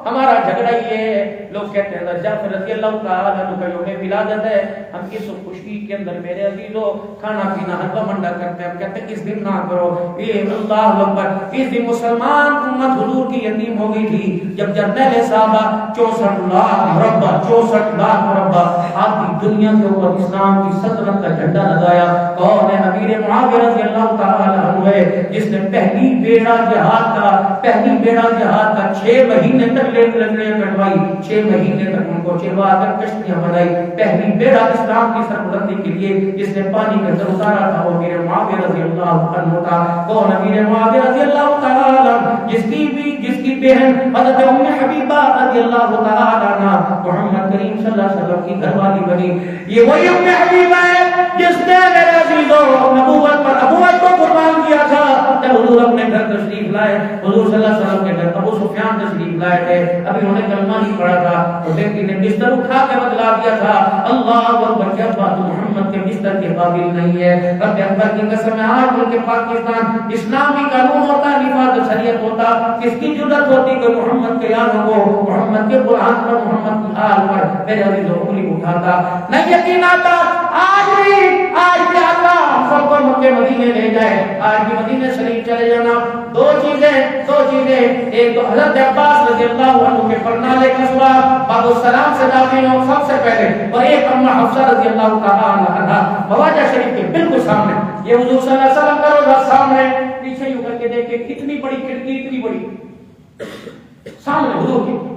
ہمارا جھگڑا یہ ہے. لوگ کہتے ہیں جعفر رضی اللہ تعالیٰ عنہ کا یوم ولادت ہے, ہم اس خوشی کے اندر میرے عزیزو کھانا پینا حلوہ منڈا کرتے ہیں. ہم کہتے ہیں اس دن نہ کرو, یہ اللہ اکبر, اس دن مسلمان امت حضور کی یتیم ہو گئی تھی جب جرنیل صحابہ 64 لاکھ مربع آدھی دنیا کے اوپر اسلام کی سلطنت کا جھنڈا لگایا. کون ہے؟ امیر معاویہ رضی اللہ تعالیٰ عنہ ہے, جس نے پہلی بیڑا جہاد کا 6 مہینے تک لڑکیاں کٹوائی, 6 مہینے تک ان کو چلوا کر کشتیاں بنائی. پہلی بیڑا اسلام کی سربلندی کے لیے جس نے پانی کے اندر اتارا تھا وہ امیر معاویہ رضی اللہ عنہ تھا. کون امیر معاویہ رضی اللہ تعالی عنہ, جس کی بہن حضرت ام حبیبہ رضی اللہ تعالی عنہ محمد کریم صلی اللہ علیہ وسلم کی گھر والی بنی. یہ وہی ام حبیبہ ہے جس نے میرے عزیزوں نبوت کو قربان کیا تھا. جب جب حضور اپنے گھر تشریف لائے، حضور صلی اللہ علیہ وسلم کے گھر ابو سفیان تشریف لائے تھے، ابھی انہوں نے کلمہ نہیں پڑھا تھا، تو بیٹی نے بستر اٹھا کے بتلا دیا تھا، اللہ اکبر، کیا بات محمد کے بستر کے قابل نہیں ہے، رب اکبر کی قسم ہے، آج ملک پاکستان اسلامی قانون ہوتا، نفاذ شریعت ہوتا، کس کی جرأت ہوتی کہ محمد کے یادوں کو، محمد کے قرآن پر، محمد کی آل پر میرے عزیز و انگلی اٹھاتا، نہیں یقین آتا آج بھی اللہ ہم سب کو مکے مدینے لے جائے، آج بھی مدینے شریف چلے جانا، دو چیزیں، ایک تو حضرت عباس رضی اللہ عنہ کے پرنالے کا سواب باب السلام سے داخل ہو سب سے پہلے، اور ایک اما حفصہ رضی اللہ تعالی عنہا مواجہ شریف کے بالکل سامنے، یہ حضور صلی اللہ علیہ وسلم کا روضہ سامنے، پیچھے یوں کر کے دیکھیں کتنی بڑی کھڑکی، اتنی بڑی سامنے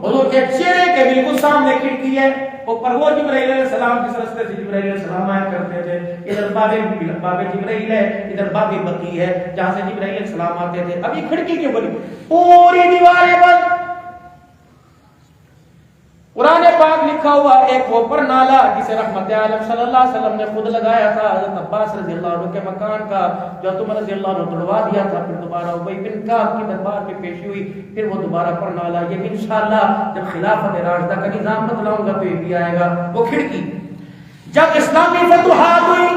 حضور کے چہرے کے بالکل سامنے کھڑکی ہے، اوپر وہ جبرائیل علیہ السلام جس راستے سے جبرائیل علیہ السلام آیا کرتے تھے، ادھر باب جبرائیل ہے، ادھر باب بقی ہے جہاں سے جبرائیل علیہ السلام آتے تھے، ابھی کھڑکی کیوں بنی، پوری دیواریں بند، قرآن پاک لکھا ہوا ایک وہ پر نالا جسے رحمت عالم صلی اللہ علیہ وسلم نے خود لگایا تھا حضرت عباس رضی اللہ عنہ کے مکان کا، جو تم رضی اللہ عنہ توڑوا دیا تھا، پھر دوبارہ ابی بن کعب کی دربار میں پیشی ہوئی، پھر وہ دوبارہ پر نالا، یہ بھی انشاءاللہ جب خلافت راشدہ کا نظام بدلاؤں گا تو یہ بھی آئے گا، وہ کھڑکی جب اسلامی فتوحات ہوئی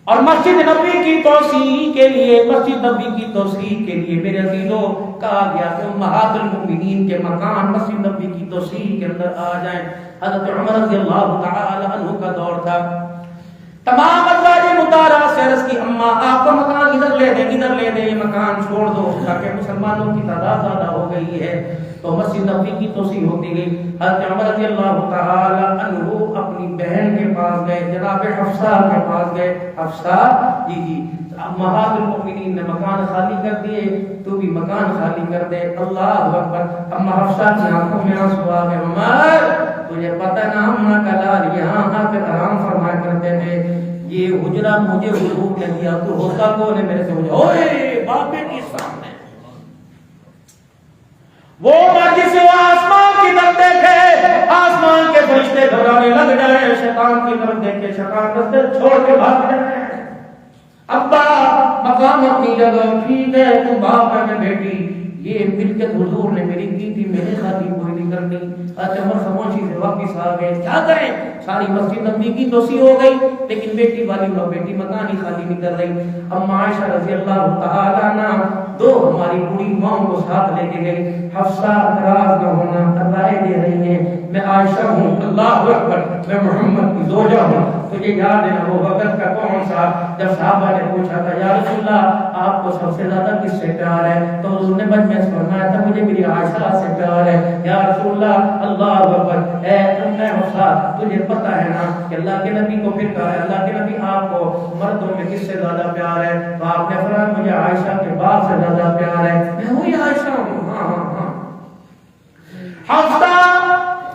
اور مسجد نبوی کی توسیع کے لیے، مسجد نبوی کی توسیع کے لیے میرے عزیزوں کہا گیا کہ امہات المؤمنین کے مکان مسجد نبوی کی توسیع کے اندر آ جائیں، حضرت عمر رضی اللہ تعالی عنہ کا دور تھا، تمام ازواج مطہرہ سے عرض کی اماں آپ کا مکان ادھر لے دیں، یہ مکان چھوڑ دو، تاکہ مسلمانوں کی تعداد زیادہ ہو گئی ہے، تو مسجد نبوی کی توسیع ہوتی گئی، حضرت عمر رضی اللہ تعالی عنہ اپنی بہن کے پاس گئے، جناب حفصہ کے پاس گئے، حفصہ جی امہات المؤمنین نے مکان خالی کر دیے، تو بھی مکان خالی کر دے، اللہ اکبر، اما حفصہ کی آنکھوں میں آنسو آ گئے، عمر تجھے پتہ نہ ہم کا لال یہاں آ کر آرام فرمایا کرتے تھے، یہ حجرہ مجھے حضور نے دیا، تو ہوتا کون ہے میرے سے، مجھے اوئے باپے کی سامنے وہ مرد سے وہ آسمان کی طرف دیکھے، آسمان کے فرشتے گھبرانے لگ جائیں، شیطان کی طرف دیکھے، شیطان رستے چھوڑ کے بھاگ جائیں، ابا مقام اپنی جگہ ٹھیک ہے، تم باپ ہے میں بیٹی، یہ ملکت حضور نے میری کی تھی، میں نے خاطر کوئی نہیں کرنی، عمر خاموشی سے واپس آ گئے، کیا کریں، ساری مسجد نبوی کی توسیع ہو گئی، لیکن بیٹی والی لوگ بیٹی مکان ہی خالی نہیں کر رہی، اما عائشہ رضی اللہ تعالی عنہ دو ہماری بوڑھی ماں کو ساتھ لے کے گئی، حفصہ اعتراض نہ ہونا، رائے دے رہی ہیں، میں عائشہ ہوں، اللہ اکبر، میں محمد کی زوجہ ہوں، تجھے یاد ہے وہ وقت کا کون سا جب صحابہ نے پوچھا تھا یا رسول اللہ آپ کو سب سے زیادہ کس سے پیار ہے، تو حضور نے بچ میں فرمایا تھا مجھے میری عائشہ سے پیار ہے، یا رسول اللہ اللہ اکبر، اے ام حفصہ تجھے پتہ ہے نا کہ اللہ کے نبی کو پھر کہا ہے اللہ کے نبی آپ کو مردوں میں کس سے زیادہ پیار ہے، تو آپ نے فرمایا مجھے عائشہ کے باپ سے زیادہ پیار ہے، میں وہی عائشہ ہوں، ہاں حفصہ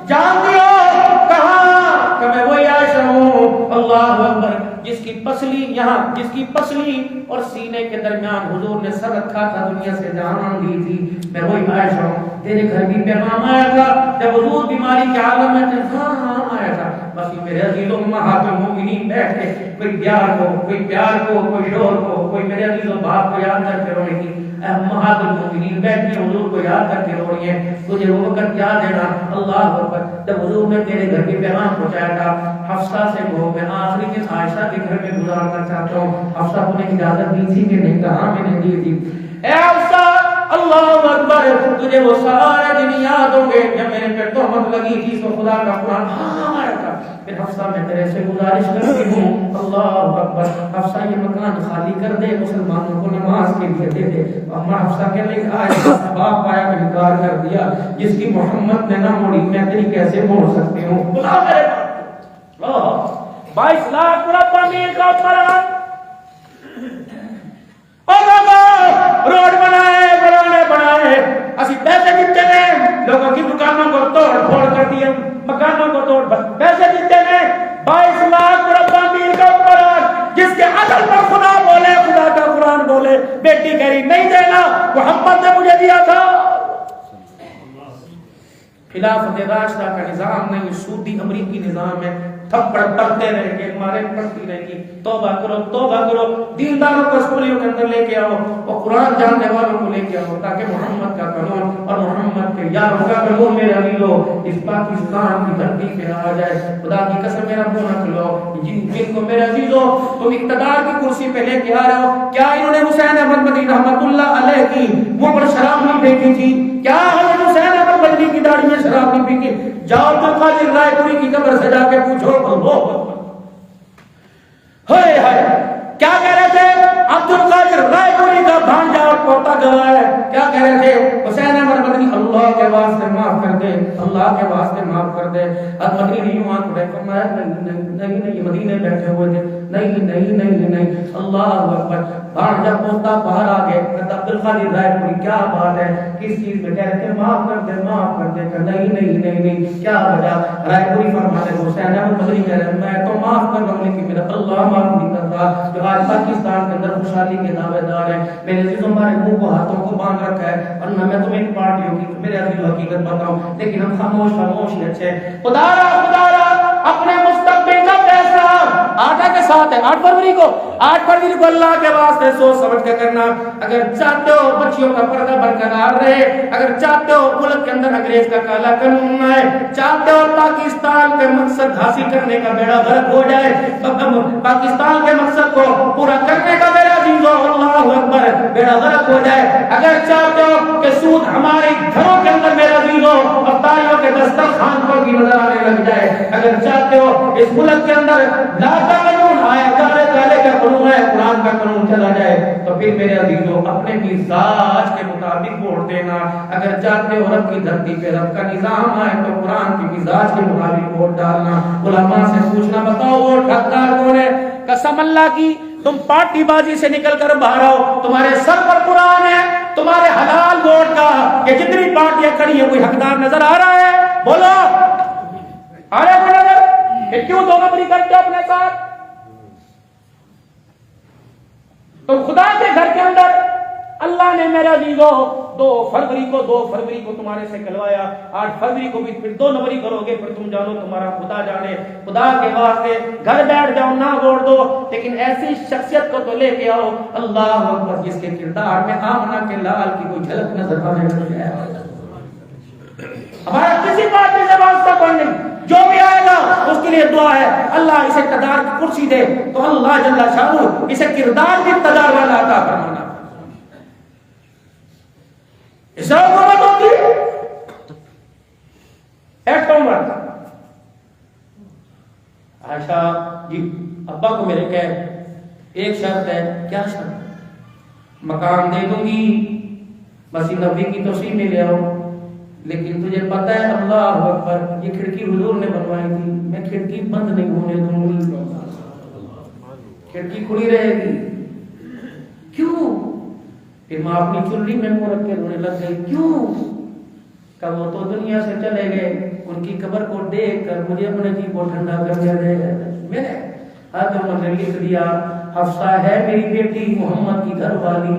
جانتی ہو کہاں کہ میں وہی عائشہ ہوں، اللہ اکبر، جس کی پسلی یہاں، جس کی پسلی اور سینے کے درمیان حضور نے سر رکھا تھا، دنیا سے جان لی تھی، میں وہی عائشہ ہوں، تیرے گھر بھی پیغام آیا تھا جب حضور بیماری کے عالم میں تھے، ہاں آیا تھا، بس میرے عزیزوں امہات المؤمنین بیٹھے، کوئی پیار کو، کوئی شور کو، کوئی میرے عزیزوں باپ کو یاد کر کے رونے کی، امہات المؤمنین بیٹھی حضور کو یاد کر کے رو رہی ہیں، تجھے وہ وقت یاد ہے نا، اللہ اکبر، جب حضور نے تیرے گھر کے پیغام پہنچایا تھا، حفصہ سے وہ میں آخری دن عائشہ کے گھر میں گزارنا چاہتا ہوں، حفصہ کو نے اجازت دی تھی کہ نہیں، کہا میں نے دی تھی، اے حفصہ اللہ اکبر، تجھے وہ سارے دن یاد ہوں گے جب میرے پہ تہمت لگی تھی تو خدا کا قرآن آیا تھا، پھر حفصہ میں تیرے سے گزارش کرتی ہوں، اللہ اکبر، حفصہ یہ مکان خالی کر دے، مسلمانوں کو نماز کے لیے دے دے، اما حفصہ کے لئے آیا باپ آیا میں انکار کر دیا، جس کی محمد نے نہ موڑی میں تیری کیسے موڑ سکتے ہوں، بلا میرے 22 لاکھ مربع میل کا قرآن روڈ بنائے اسی پیسے دیتے ہیں، لوگوں کی دکانوں کو توڑ پھوڑ کر دیے، مکانوں کو توڑ پیسے دیتے ہیں، 22 لاکھ مربع میل کا قرآن جس کے عدل پر خدا بولے، خدا کا قرآن بولے، بیٹی کہہ رہی نہیں دینا، محمد نے مجھے دیا تھا، خلافت راشدہ کا نظام نہیں، سودی امریکی نظام ہے، تھپڑ پڑتے رہے گے، مارے پڑتی رہے گی. توبہ کرو، توبہ کرو. دینداروں کو اسکولیوں کے اندر لے کے آؤ اور قرآن جاننے والوں کو لے کے آؤ تاکہ محمد کا قانون اور محمد کے یاروں کا قانون میرے عزیزو اس پاکستان کی دھرتی پہ آ جائے. خدا کی قسم میرا منہ نہ کھلاؤ. جن کو میرے عزیزو تم اقتدار کی کرسی پہ لے کے آ رہے ہو، کیا انہوں نے حسین احمد مدنی رحمت اللہ علیہ کی منہ پر شراب نہیں دیکھی تھی؟ کیا حضرت حسین احمد مدنی کی داڑھی میں شراب نہیں پی تھی؟ جاؤ عبد القادر رائے پوری کی قبر سے جا کے پوچھو. اللہ ہائے ہائے، کیا کہہ رہے تھے؟ عبد القادر رائے پوری کا بھانجا اور پوتا گواہ ہے. کیا کہہ رہے تھے؟ حسین احمد مدنی اللہ کے واسطے معاف کر دے، اللہ کے واسطے معاف کر دے. اب مدنی نے یوں آنکھ اٹھائے فرمایا نہیں یہ مدینے بیٹھے ہوئے تھے. نہیں نہیں نہیں نہیں، اللہ اکبر. بھانجا پوتا باہر آ گئے. عبد القادر رائے پوری کیا بات ہے، کس چیز پہ کہہ رہے تھے معاف کر دے معاف کر دے؟ نہیں نہیں نہیں نہیں، کیا وجہ؟ رائے پوری فرماتے ہیں حسین احمد مدنی کہہ رہے ہیں میں تو معاف کر رہا ہوں لیکن میرا اللہ معاف نہیں کرتا. جو آج پاکستان کے اندر خوشحالی کے دعوے دار ہیں، میرے عزیزوں ہمارے منہ کو ہاتھوں کو باندھ رکھا ہے. اور نہ میں تمہیں پارٹیوں کی میرے عزیز حقیقت بتاؤں لیکن ہم خاموش خاموش ہی اچھے. خدا را اپنے مستقبل کا فیصلہ 8 کے ساتھ ہے، 8 فروری کو اللہ کے واسطے سوچ سمجھ کے کرنا. اگر چاہتے ہو بچیوں کا پردہ برقرار رہے، اگر چاہتے ہو ملک کے اندر انگریز کا کالا قانون نہ ہے، چاہتے ہو پاکستان کے مقصد حاصل کرنے کا بیڑا غرق ہو جائے، پاکستان کے مقصد کو پورا کرنے کا میرا عزیزو اللہ اکبر بیڑا غرق ہو جائے، اگر چاہتے ہو کہ سود ہمارے گھروں کے اندر میرا عزیزو افطاریوں کے دسترخوان پر بھی نظر آنے لگ جائے، اگر چاہتے ہو اس ملک کے اندر لا قانون آئے کالے کا قانون ہے قرآن کا قانون چلا جائے، تو پھر میرے عزیزو اپنے مزاج کے مطابق ووٹ دینا. اگر چاہتے ہو رب کی دھرتی پہ رب کا نظام آئے تو قرآن کے مزاج کے مطابق ووٹ ڈالنا. علماء سے پوچھنا بتاؤ ووٹ حقدار کون ہے؟ قسم اللہ کی تم پارٹی بازی سے نکل کر باہر آؤ، تمہارے سر پر قرآن ہے، تمہارے حلال ووٹ کا کہ جتنی پارٹیاں کھڑی ہیں کوئی حقدار نظر آ رہا ہے؟ بولو آ رہا ہے نظر؟ کہ کیوں دو نمبری کرتے اپنے ساتھ؟ تو خدا کے گھر کے اندر اللہ نے میرا عزیزو 2 فروری کو تمہارے سے کلوایا، 8 فروری کو بھی پھر 2 نومبری کرو گے، پھر تم جانو تمہارا خدا جانے. خدا کے واسطے گھر بیٹھ جاؤ نہ ووٹ دو لیکن ایسی شخصیت کو تو لے کے آؤ اللہ اکبر جس کے کردار میں آمنہ کے لال کی کوئی جھلک نظر آنے لگی ہے. ہمارا کسی پارٹی سے واسطہ کوئی نہیں، جو بھی آئے گا اس کے لیے دعا ہے اللہ اسے اقتدار کی کرسی دے تو اللہ جل شانہ اسے کردار کی اقتدار والا عطا فرمانا. اس حکومت ہوتی ایکٹ نمبر عائشہ جی ابا کو میرے کہہ ایک شرط ہے. کیا شرط؟ مکان دے دوں گی مسیح نبی کی توسیع میں لے آؤ لیکن تجھے پتا ہے اللہ اکبر یہ کھڑکی حضور نے بنوائی تھی، میں کھڑکی بند نہیں ہونے دوں گی، کھڑکی کھلی رہے گی. کیوں؟ پھر ماں اپنی چلری میں منہ رکھ کے رونے لگ گئی. کیوں؟ کہ وہ تو دنیا سے چلے گئے، ان کی قبر کو دیکھ کر مجھے اپنے جی کو ٹھنڈا کر دیا ہے. میں نے حضرت نے لکھ دیا حفصہ ہے میری بیٹی محمد کی گھر والی.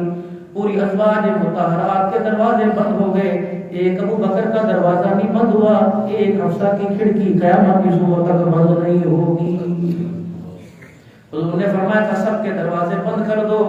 پوری ازواج مطہرات کے دروازے بند ہو گئے، ایک ابو بکر کا دروازہ نہیں بند ہوا، ایک حفصہ کی کھڑکی قیامت کی صبح تک بند نہیں ہوگی. حضور نے فرمایا تھا سب کے دروازے بند کر دو،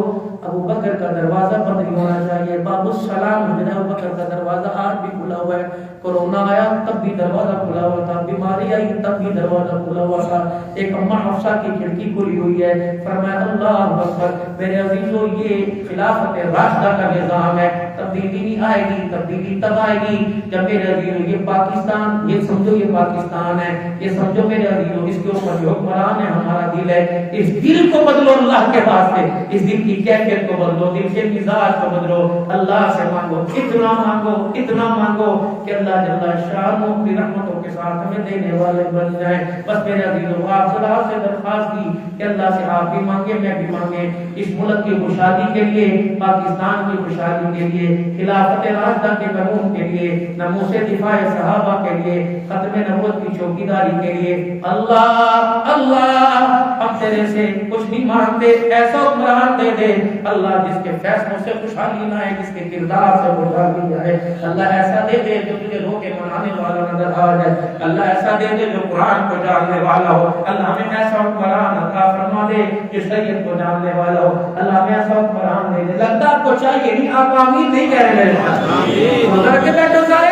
ابو بکر کا دروازہ بند نہیں ہونا چاہیے. باب السلام جو ہے ابو بکر کا دروازہ آج بھی کھلا ہوا ہے. کورونا آیا تب بھی دروازہ کھلا ہوا تھا، بیماری آئی تب بھی دروازہ کھلا ہوا تھا. ایک اماں حفصہ کی کھڑکی کھلی ہوئی ہے. فرمایا اللہ اکبر میرے عزیزو یہ خلافت راشدہ کا نظام ہے، تبدیلی نہیں آئے گی، تبدیلی تب آئے گی جب میرے عزیزو یہ پاکستان، یہ سمجھو یہ پاکستان ہے، یہ سمجھو میرے عزیزو اس کے اوپر جو حکمران ہے ہمارا دل ہے. اس دل کو بدلو اللہ کے واسطے، اس دل کی کیفیت کو بدلو، دل کے مزاج کو بدلو. اللہ سے مانگو، اتنا مانگو کہ اللہ جل شانہ اپنی رحمتوں کے ساتھ ہمیں دینے والے بن جائیں. بس میرے عزیزو آپ صدا سے درخواست کی کہ اللہ سے آپ بھی مانگے میں بھی مانگے اس ملک کی خوشحالی کے لیے، پاکستان کی خوشحالی کے لیے لیے، خلافت راشدہ کے قانون کے لیے، ناموس دفاع صحابہ کے لیے، ختم نبوت کی چوکیداری کے لیے، اللہ اللہ ہم تیرے سے کچھ نہیں مانگتے، ایسا حکمران دے دے اللہ جس کے فیصلوں سے خوشحالی نہ ہے، جس کے کردار سے خوشحالی جائے، اللہ ایسا دے دے جو تجھے رو کے منانے والا نظر آ جائے، اللہ ایسا دے دے جو قرآن کو جاننے والا ہو، اللہ ہمیں ایسا حکمران عطا فرما دے جو شریعت کو جاننے والا ہو، اللہ ہمیں ایسا حکمران دے دے۔ لگتا آپ کو چاہیے نہیں، آپ آمین نہیں کہہ رہے ہیں، ذرا کے بیٹھو سارے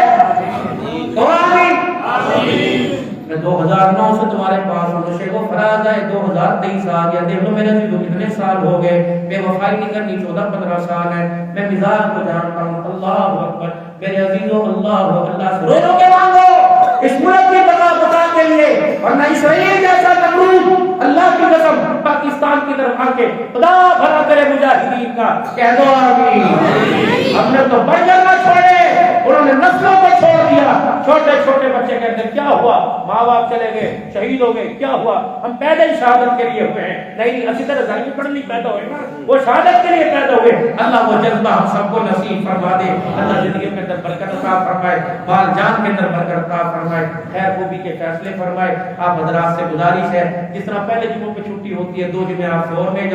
آمین۔ میں 2009 سے تمہارے پاس ہوں، شیخ و فراز ہے 2023 آ گیا، دیکھ لو میرے عزیزو کتنے سال ہو گئے، بے وفائی نہیں کرنی 14-15 سال ہے، میں مزاج کو جانتا ہوں، اللہ اکبر میرے عزیزو، اللہ سے رو کے مانگو اس ملک کی بقا کے لیے، ورنہ اسرائیل جیسا نمرود اللہ کی قسم پاکستان کی طرف آ کے خدا بھلا کرے مجاہدین کا، کہہ دو آمین۔ ہم نے تو بڑھ جانا چھوڑے، انہوں نے نسلوں کو چھوڑ دیا، چھوٹے چھوٹے بچے کہتے ہیں کیا ہوا، ماں باپ چلے گئے، شہید ہو گئے، کیا ہوا، ہم پیدا ہی شہادت کے لیے ہوئے ہیں، نہیں اسی طرح ظاہری پڑھنے پیدا ہوئے نا، وہ شہادت کے لیے پیدا ہوئے، اللہ وہ جذبہ ہم سب کو نصیب فرما دے، اللہ زندگی کے اندر برکت عطا فرمائے، مال جان کے اندر برکت عطا فرمائے، خیر خوبی کے فیصلے فرمائے۔ آپ حضرات سے گزارش ہے، جس طرح پہلے جمعوں پہ چھٹی ہوتی ہے، 2 جمعے آپ سے اور میں